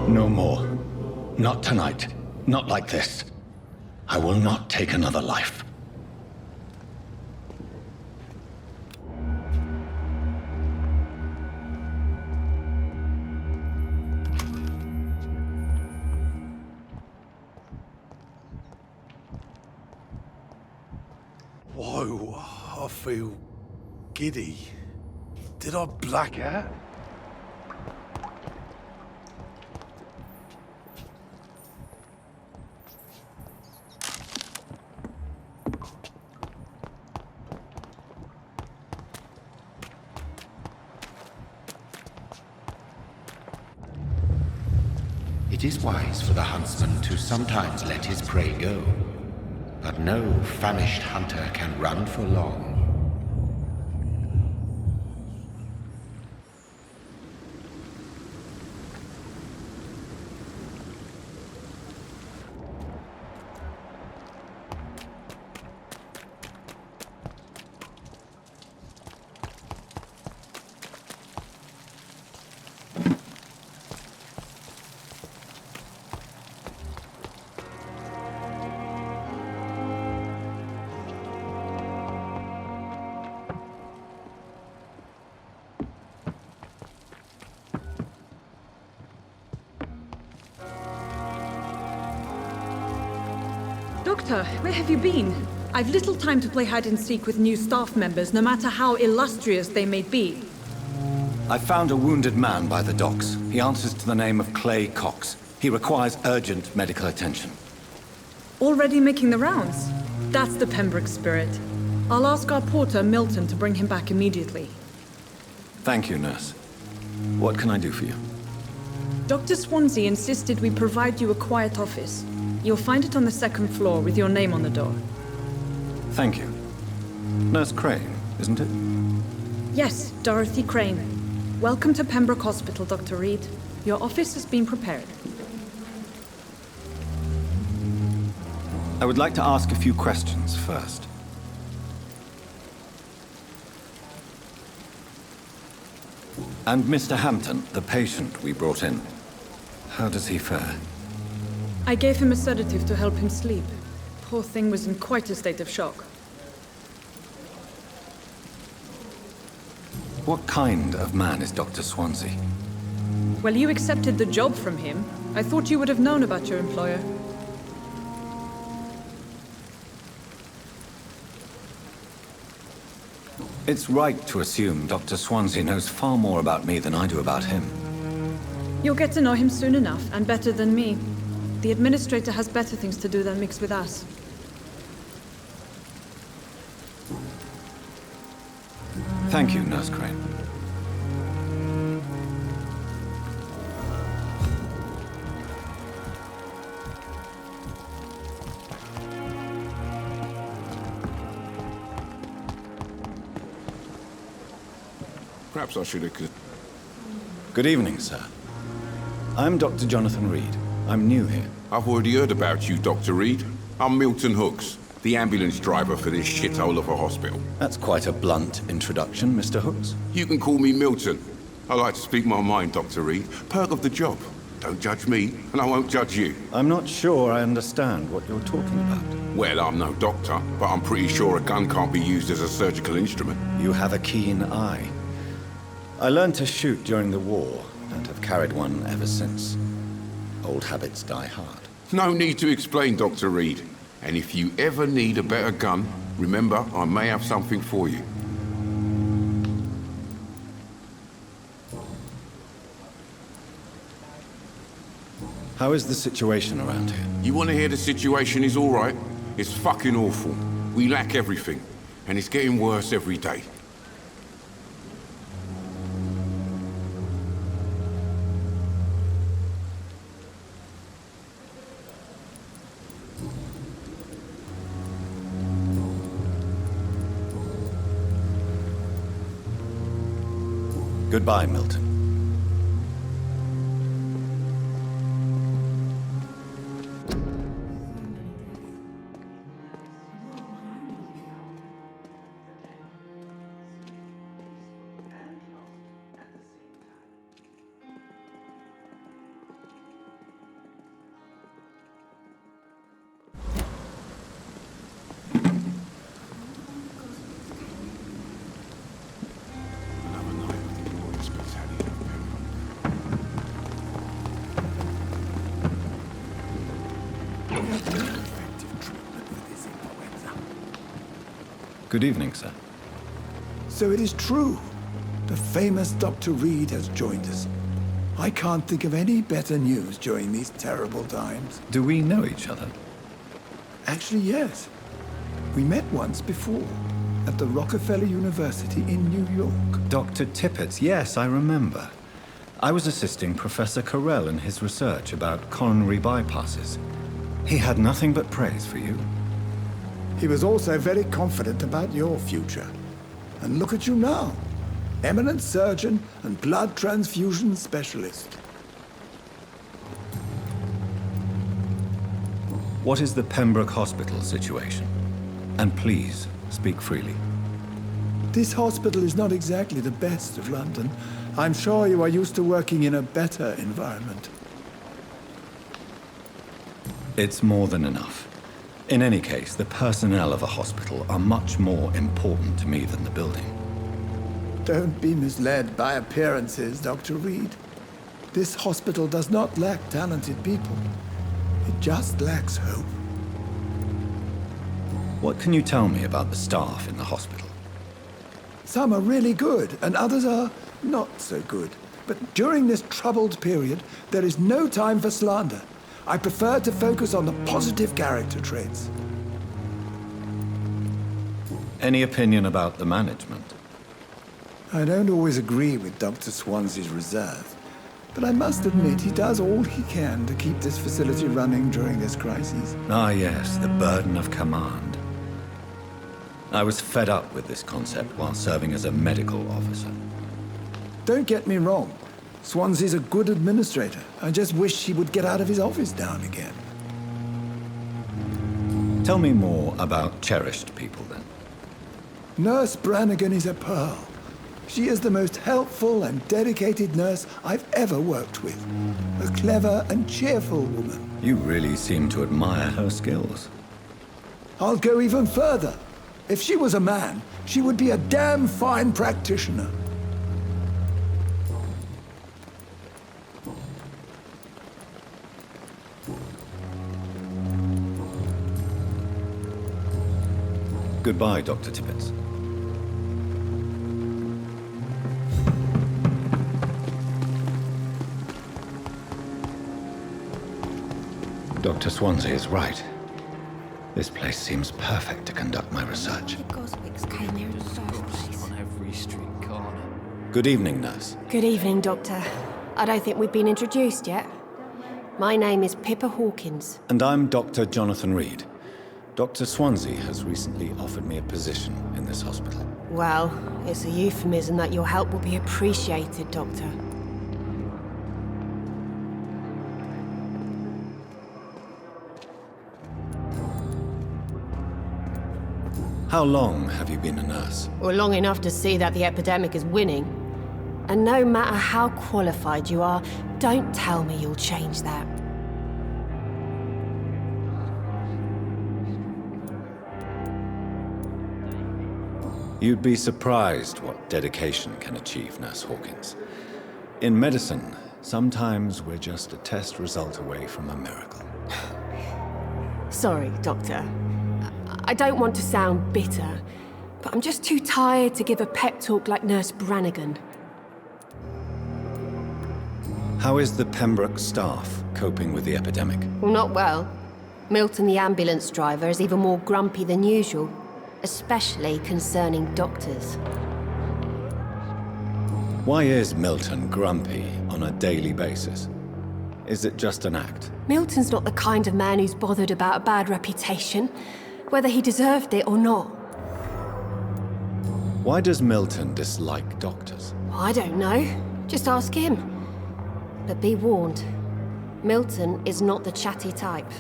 No more. Not tonight. Not like this. I will not take another life. Whoa, I feel giddy. Did I black out? It is wise for the huntsman to sometimes let his prey go, but no famished hunter can run for long. Doctor, where have you been? I've little time to play hide and seek with new staff members, no matter how illustrious they may be. I found a wounded man by the docks. He answers to the name of Clay Cox. He requires urgent medical attention. Already making the rounds? That's the Pembroke spirit. I'll ask our porter, Milton, to bring him back immediately. Thank you, nurse. What can I do for you? Dr. Swansea insisted we provide you a quiet office. You'll find it on the second floor with your name on the door. Thank you. Nurse Crane, isn't it? Yes, Dorothy Crane. Welcome to Pembroke Hospital, Dr. Reid. Your office has been prepared. I would like to ask a few questions first. And Mr. Hampton, the patient we brought in, how does he fare? I gave him a sedative to help him sleep. Poor thing was in quite a state of shock. What kind of man is Dr. Swansea? Well, you accepted the job from him. I thought you would have known about your employer. It's right to assume Dr. Swansea knows far more about me than I do about him. You'll get to know him soon enough, and better than me. The administrator has better things to do than mix with us. Thank you, Nurse Crane. Perhaps I should have... Good evening, sir. I'm Dr. Jonathan Reid. I'm new here. I've already heard about you, Dr. Reid. I'm Milton Hooks, the ambulance driver for this shithole of a hospital. That's quite a blunt introduction, Mr. Hooks. You can call me Milton. I like to speak my mind, Dr. Reid. Perk of the job. Don't judge me, and I won't judge you. I'm not sure I understand what you're talking about. Well, I'm no doctor, but I'm pretty sure a gun can't be used as a surgical instrument. You have a keen eye. I learned to shoot during the war, and have carried one ever since. Old habits die hard. No need to explain, Dr. Reid. And if you ever need a better gun, remember, I may have something for you. How is the situation around here? You want to hear the situation is all right? It's fucking awful. We lack everything, and it's getting worse every day. Goodbye, Milton. Good evening, sir. So it is true. The famous Dr. Reid has joined us. I can't think of any better news during these terrible times. Do we know each other? Actually, yes. We met once before, at the Rockefeller University in New York. Dr. Tippett, yes, I remember. I was assisting Professor Carell in his research about coronary bypasses. He had nothing but praise for you. He was also very confident about your future. And look at you now. Eminent surgeon and blood transfusion specialist. What is the Pembroke Hospital situation? And please, speak freely. This hospital is not exactly the best of London. I'm sure you are used to working in a better environment. It's more than enough. In any case, the personnel of a hospital are much more important to me than the building. Don't be misled by appearances, Dr. Reid. This hospital does not lack talented people. It just lacks hope. What can you tell me about the staff in the hospital? Some are really good, and others are not so good. But during this troubled period, there is no time for slander. I prefer to focus on the positive character traits. Any opinion about the management? I don't always agree with Dr. Swansea's reserve, but I must admit he does all he can to keep this facility running during this crisis. Ah yes, the burden of command. I was fed up with this concept while serving as a medical officer. Don't get me wrong. Swansea's a good administrator. I just wish he would get out of his office now and again. Tell me more about cherished people, then. Nurse Brannigan is a pearl. She is the most helpful and dedicated nurse I've ever worked with. A clever and cheerful woman. You really seem to admire her skills. I'll go even further. If she was a man, she would be a damn fine practitioner. Goodbye, Dr. Tibbets. Dr. Swansea is right. This place seems perfect to conduct my research. On every street corner. Good evening, nurse. Good evening, Doctor. I don't think we've been introduced yet. My name is Pippa Hawkins. And I'm Dr. Jonathan Reid. Dr. Swansea has recently offered me a position in this hospital. Well, it's a euphemism that your help will be appreciated, Doctor. How long have you been a nurse? Well, long enough to see that the epidemic is winning. And no matter how qualified you are, don't tell me you'll change that. You'd be surprised what dedication can achieve, Nurse Hawkins. In medicine, sometimes we're just a test result away from a miracle. Sorry, Doctor. I don't want to sound bitter, but I'm just too tired to give a pep talk like Nurse Brannigan. How is the Pembroke staff coping with the epidemic? Well, not well. Milton, the ambulance driver, is even more grumpy than usual, especially concerning doctors. Why is Milton grumpy on a daily basis? Is it just an act? Milton's not the kind of man who's bothered about a bad reputation, whether he deserved it or not. Why does Milton dislike doctors? I don't know. Just ask him. But be warned, Milton is not the chatty type.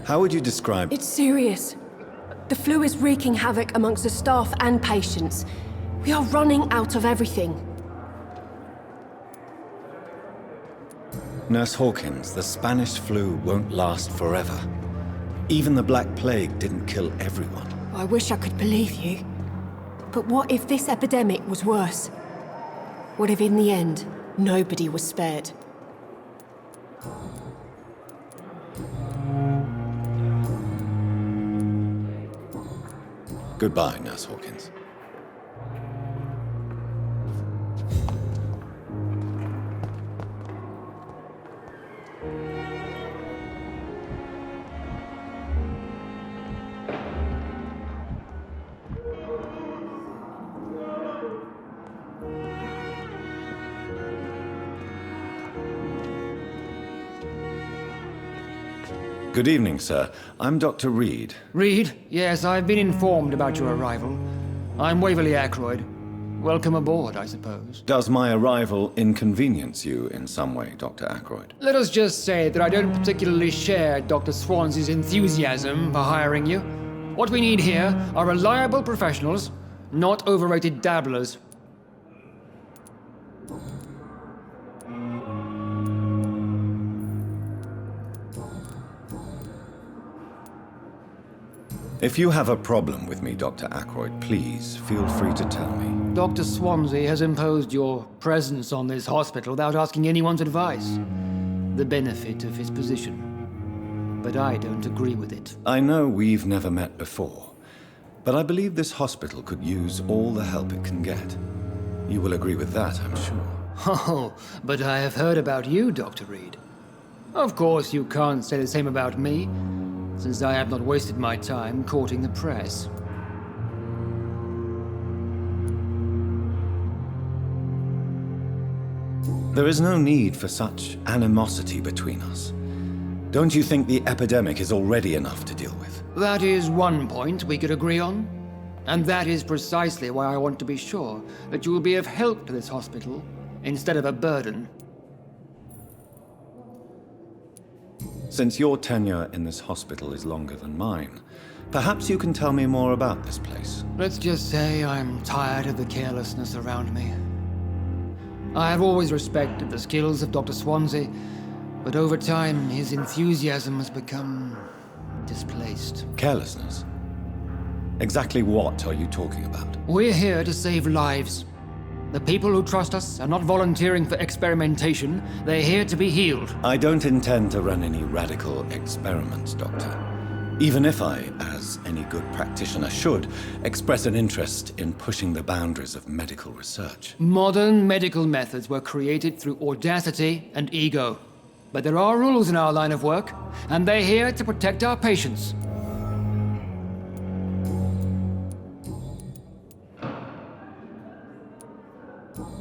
How would you describe... It's serious. The flu is wreaking havoc amongst the staff and patients. We are running out of everything. Nurse Hawkins, the Spanish flu won't last forever. Even the Black Plague didn't kill everyone. I wish I could believe you. But what if this epidemic was worse? What if in the end, nobody was spared? Goodbye, Nurse Hawkins. Good evening, sir. I'm Dr. Reid. Reid? Yes, I've been informed about your arrival. I'm Waverly Ackroyd. Welcome aboard, I suppose. Does my arrival inconvenience you in some way, Dr. Ackroyd? Let us just say that I don't particularly share Dr. Swansea's enthusiasm for hiring you. What we need here are reliable professionals, not overrated dabblers. If you have a problem with me, Dr. Ackroyd, please feel free to tell me. Dr. Swansea has imposed your presence on this hospital without asking anyone's advice. The benefit of his position. but I don't agree with it. I know we've never met before, but I believe this hospital could use all the help it can get. You will agree with that, I'm sure. Oh, but I have heard about you, Dr. Reid. Of course, you can't say the same about me, since I have not wasted my time courting the press. There is no need for such animosity between us. Don't you think the epidemic is already enough to deal with? That is one point we could agree on. And that is precisely why I want to be sure that you will be of help to this hospital, instead of a burden. Since your tenure in this hospital is longer than mine, perhaps you can tell me more about this place. Let's just say I'm tired of the carelessness around me. I have always respected the skills of Dr. Swansea, but over time his enthusiasm has become displaced. Carelessness? Exactly what are you talking about? We're here to save lives. The people who trust us are not volunteering for experimentation. They're here to be healed. I don't intend to run any radical experiments, Doctor. Even if I, as any good practitioner should, express an interest in pushing the boundaries of medical research. Modern medical methods were created through audacity and ego. But there are rules in our line of work, and they're here to protect our patients.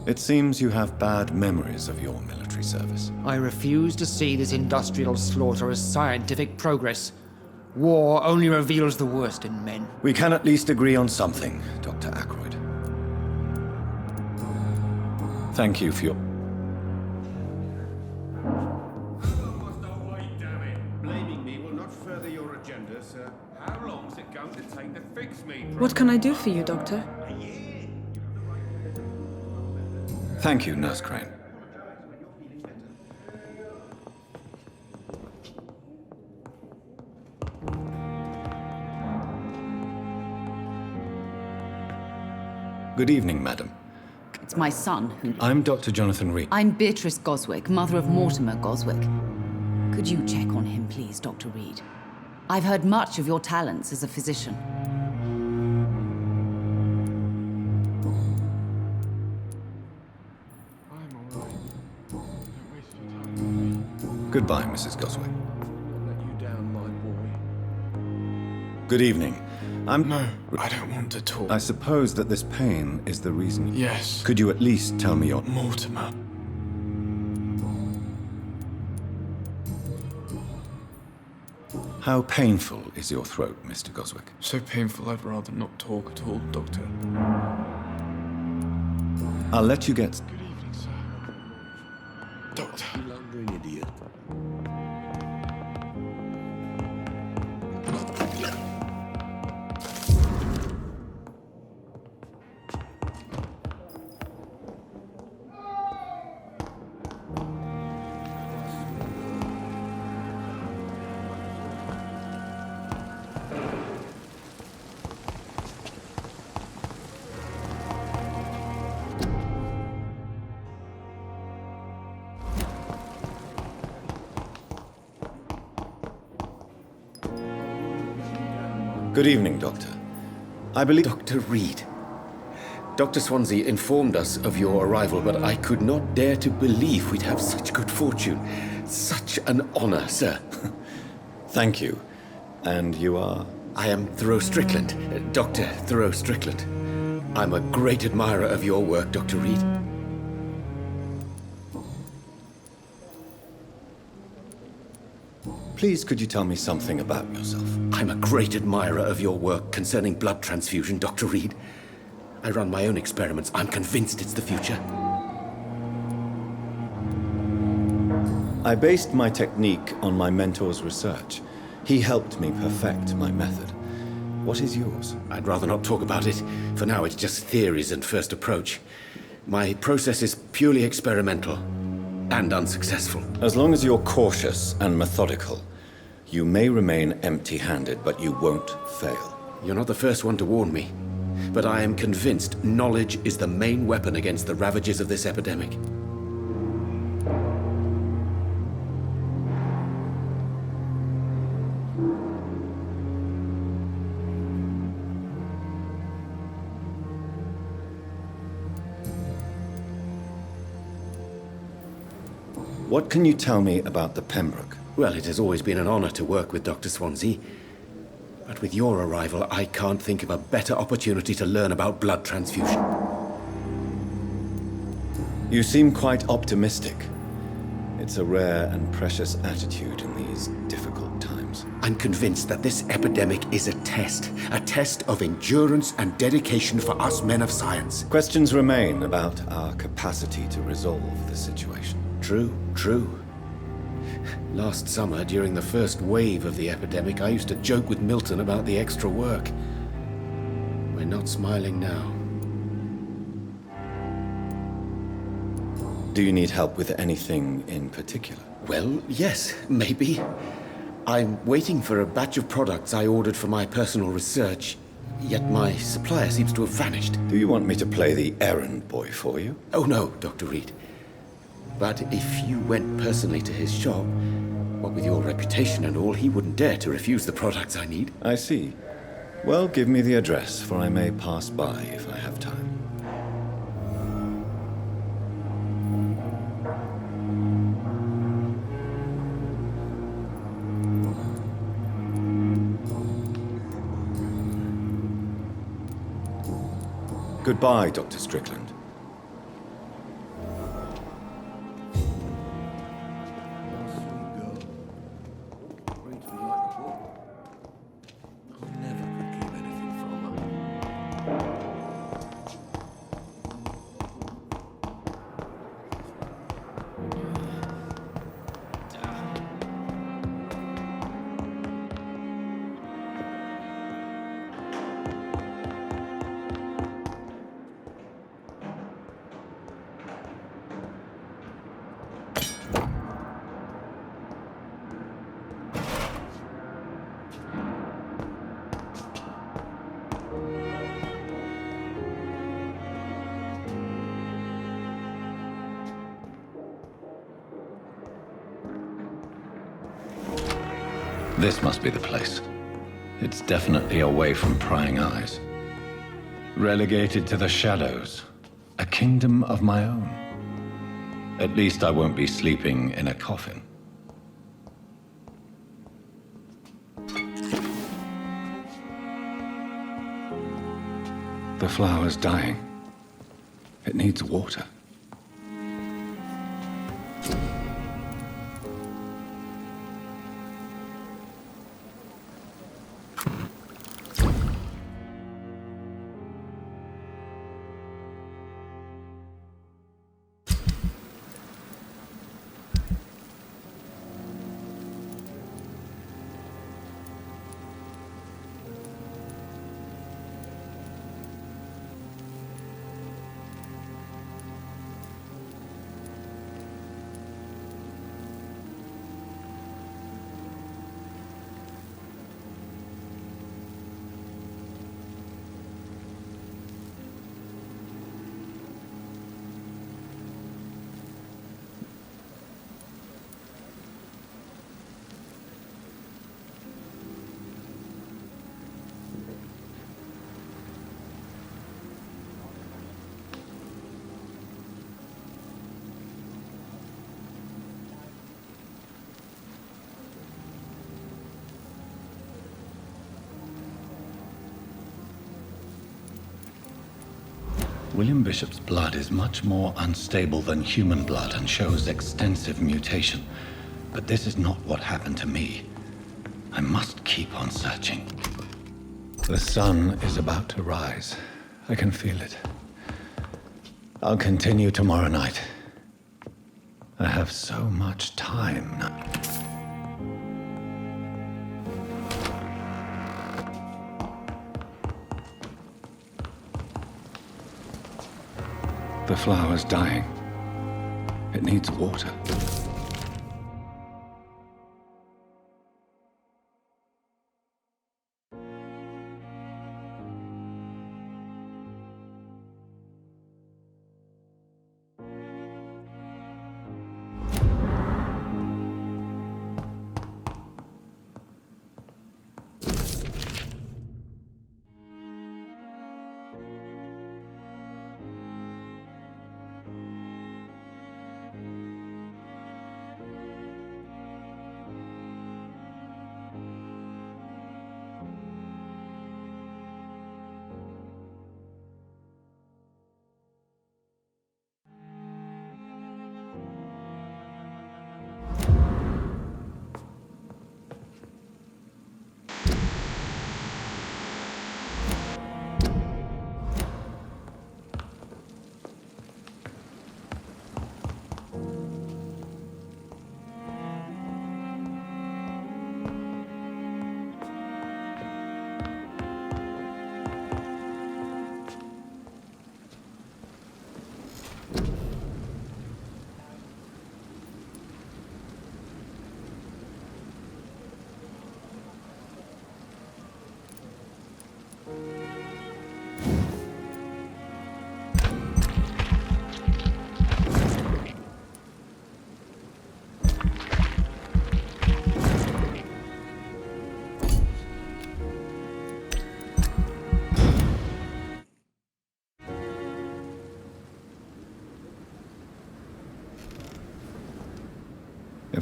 It seems you have bad memories of your military service. I refuse to see this industrial slaughter as scientific progress. War only reveals the worst in men. We can at least agree on something, Dr. Ackroyd. Thank you for your... Blaming me will not further your agenda, sir. How long's it going to take to fix me? What can I do for you, Doctor? Thank you, Nurse Crane. Good evening, madam. It's my son who... I'm Dr. Jonathan Reid. I'm Beatrice Goswick, mother of Mortimer Goswick. Could you check on him, please, Dr. Reid? I've heard much of your talents as a physician. Goodbye, Mrs. Goswick. Good evening. No, I don't want to talk. I suppose that this pain is the reason... Yes. Could you at least tell me your... Mortimer. How painful is your throat, Mr. Goswick? So painful I'd rather not talk at all, Doctor. I'll let you get... Good evening, sir. Doctor. You're an idiot. Good evening, Doctor. I believe... Dr. Reid. Dr. Swansea informed us of your arrival, but I could not dare to believe we'd have such good fortune. Such an honor, sir. Thank you. And you are? I am Thoreau Strickland, Dr. Thoreau Strickland. I'm a great admirer of your work, Dr. Reid. Please, could you tell me something about yourself? I'm a great admirer of your work concerning blood transfusion, Dr. Reid. I run my own experiments. I'm convinced it's the future. I based my technique on my mentor's research. He helped me perfect my method. What is yours? I'd rather not talk about it. For now, it's just theories and first approach. My process is purely experimental and unsuccessful. As long as you're cautious and methodical, you may remain empty-handed, but you won't fail. You're not the first one to warn me, but I am convinced knowledge is the main weapon against the ravages of this epidemic. What can you tell me about the Pembroke? Well, it has always been an honor to work with Dr. Swansea. But with your arrival, I can't think of a better opportunity to learn about blood transfusion. You seem quite optimistic. It's a rare and precious attitude in these difficult times. I'm convinced that this epidemic is a test of endurance and dedication for us men of science. Questions remain about our capacity to resolve the situation. True. Last summer, during the first wave of the epidemic, I used to joke with Milton about the extra work. We're not smiling now. Do you need help with anything in particular? Well, yes, maybe. I'm waiting for a batch of products I ordered for my personal research, yet my supplier seems to have vanished. Do you want me to play the errand boy for you? Oh no, Dr. Reid. But if you went personally to his shop, what with your reputation and all, he wouldn't dare to refuse the products I need. I see. Well, give me the address, for I may pass by if I have time. Goodbye, Dr. Strickland. This must be the place. It's definitely away from prying eyes. Relegated to the shadows. A kingdom of my own. At least I won't be sleeping in a coffin. The flower's dying. It needs water. William Bishop's blood is much more unstable than human blood and shows extensive mutation. But this is not what happened to me. I must keep on searching. The sun is about to rise. I can feel it. I'll continue tomorrow night. I have so much time now. The flower's dying. It needs water.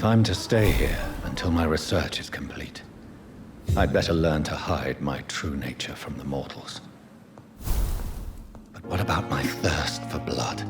If I'm to stay here until my research is complete, I'd better learn to hide my true nature from the mortals. But what about my thirst for blood?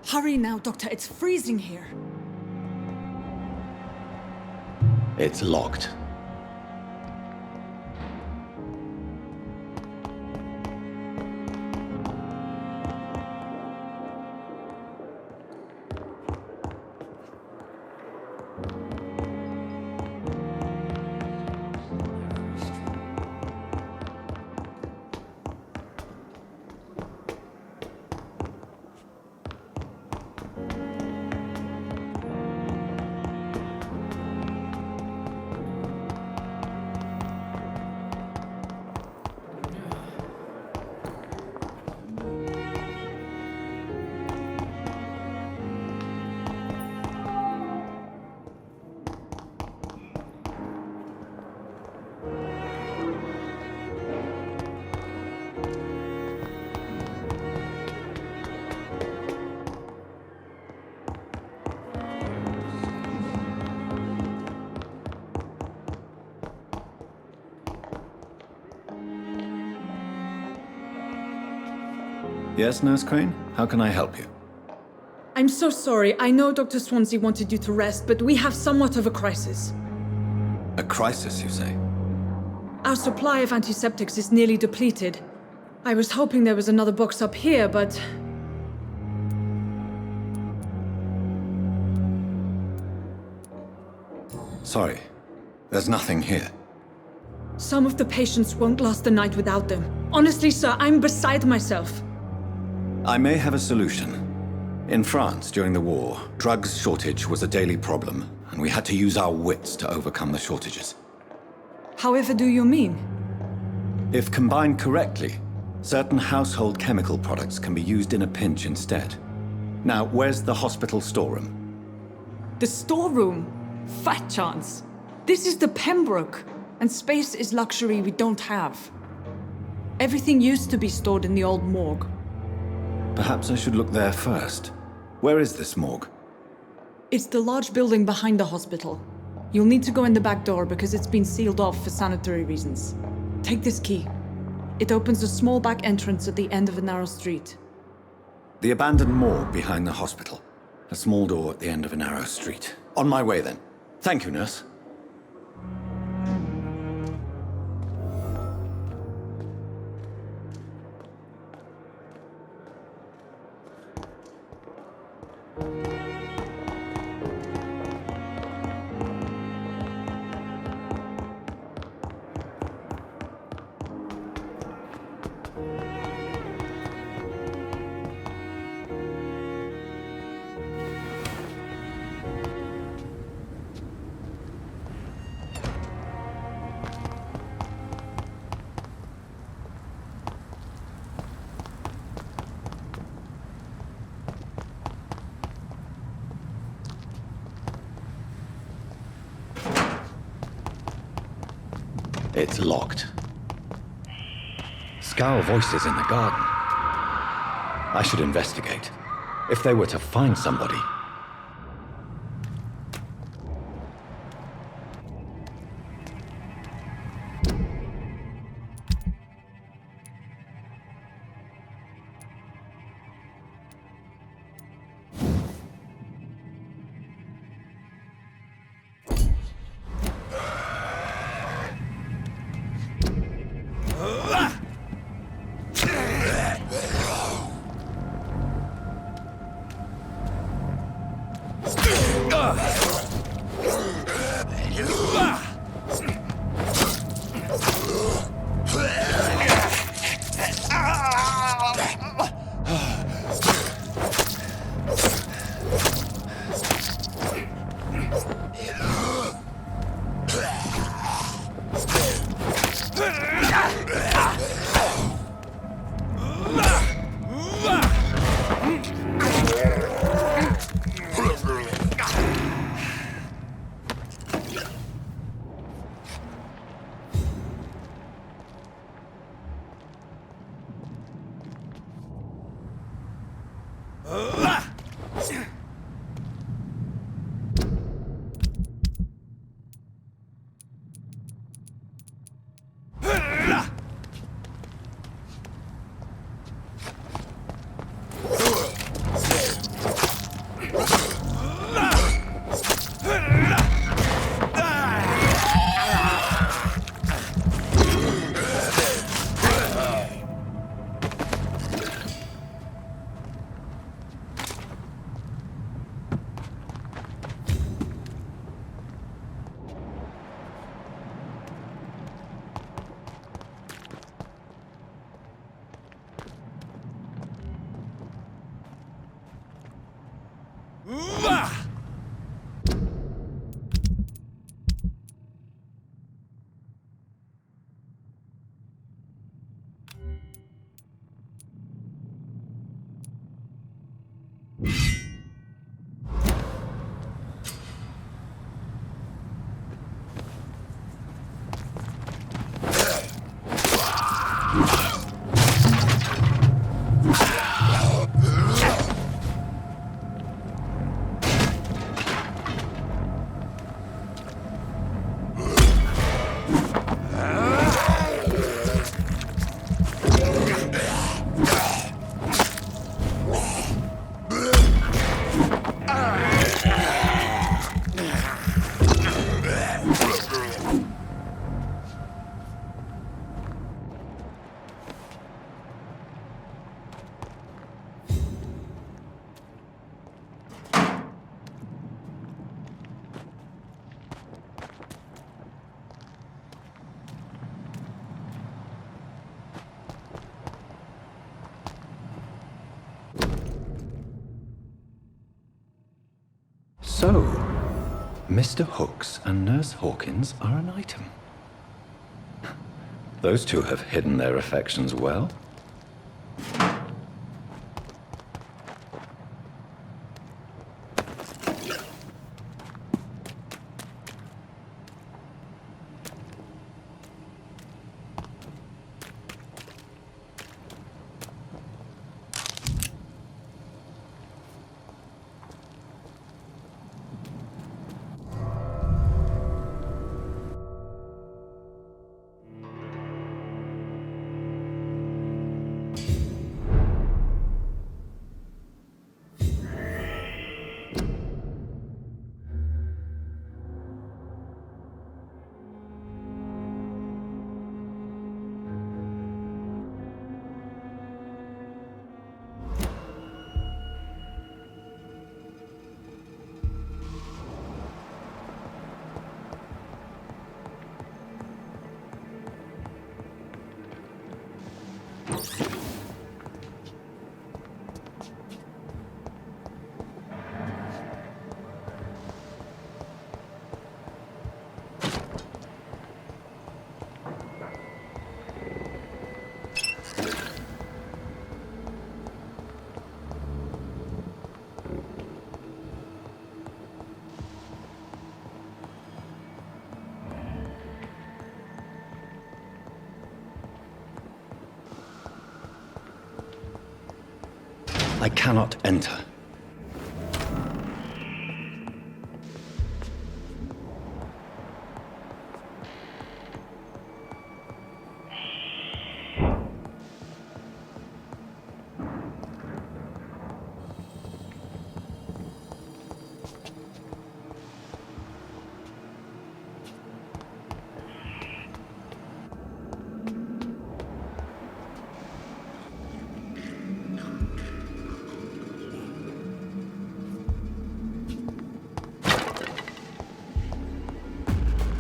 Hurry now, Doctor. It's freezing here. It's locked. Yes, Nurse Crane? How can I help you? I'm so sorry. I know Dr. Swansea wanted you to rest, but we have somewhat of a crisis. A crisis, you say? Our supply of antiseptics is nearly depleted. I was hoping there was another box up here, but... Sorry. There's nothing here. Some of the patients won't last the night without them. Honestly, sir, I'm beside myself. I may have a solution. In France, during the war, drugs shortage was a daily problem, and we had to use our wits to overcome the shortages. However do you mean? If combined correctly, certain household chemical products can be used in a pinch instead. Now, where's the hospital storeroom? The storeroom? Fat chance. This is the Pembroke, and space is luxury we don't have. Everything used to be stored in the old morgue. Perhaps I should look there first. Where is this morgue? It's the large building behind the hospital. You'll need to go in the back door because it's been sealed off for sanitary reasons. Take this key. It opens a small back entrance at the end of a narrow street. The abandoned morgue behind the hospital. A small door at the end of a narrow street. On my way then. Thank you, nurse. It's locked. Scowl voices in the garden. I should investigate. If they were to find somebody. So, Mr. Hooks and Nurse Hawkins are an item. Those two have hidden their affections well. I cannot enter.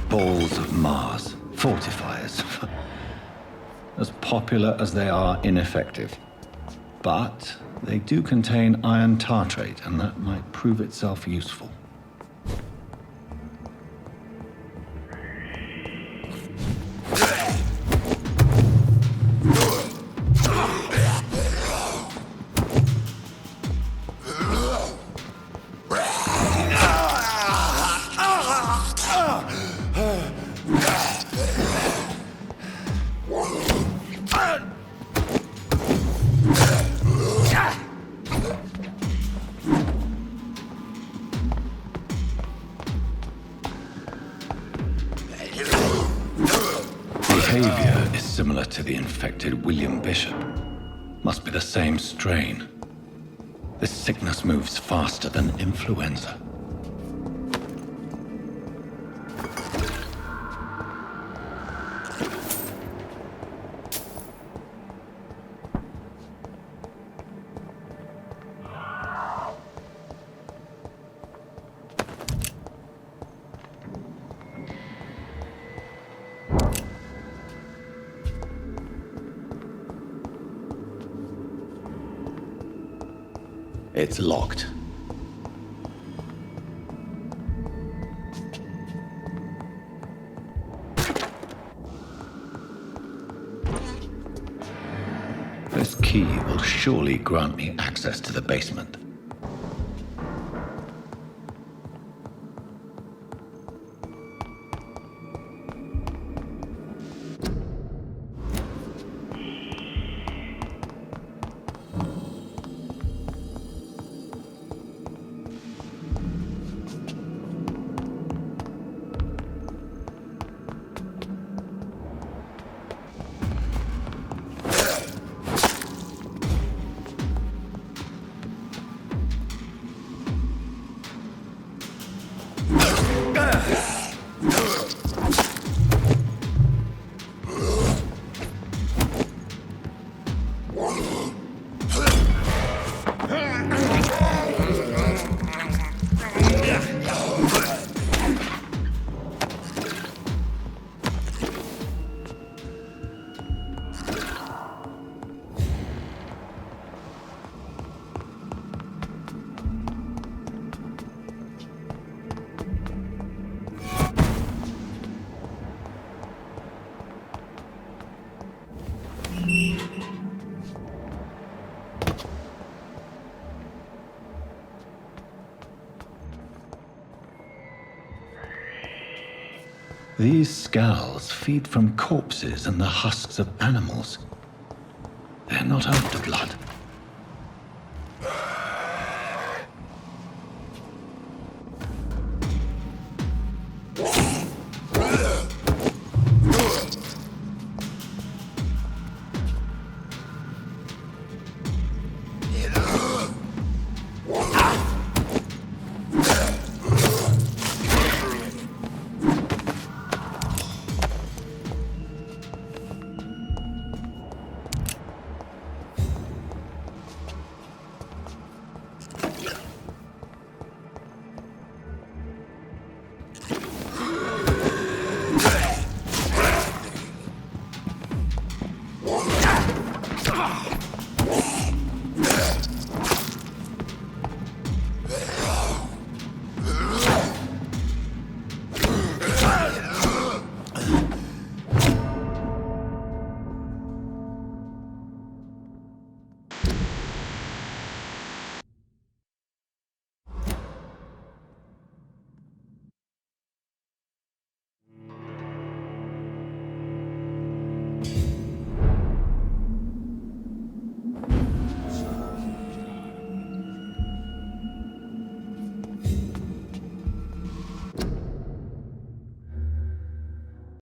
Balls of Mars, fortifiers. As popular as they are ineffective. But they do contain iron tartrate, and that might prove itself useful. Behavior is similar to the infected William Bishop. Must be the same strain. This sickness moves faster than influenza. It's locked. This key will surely grant me access to the basement. These scowls feed from corpses and the husks of animals. They're not after blood.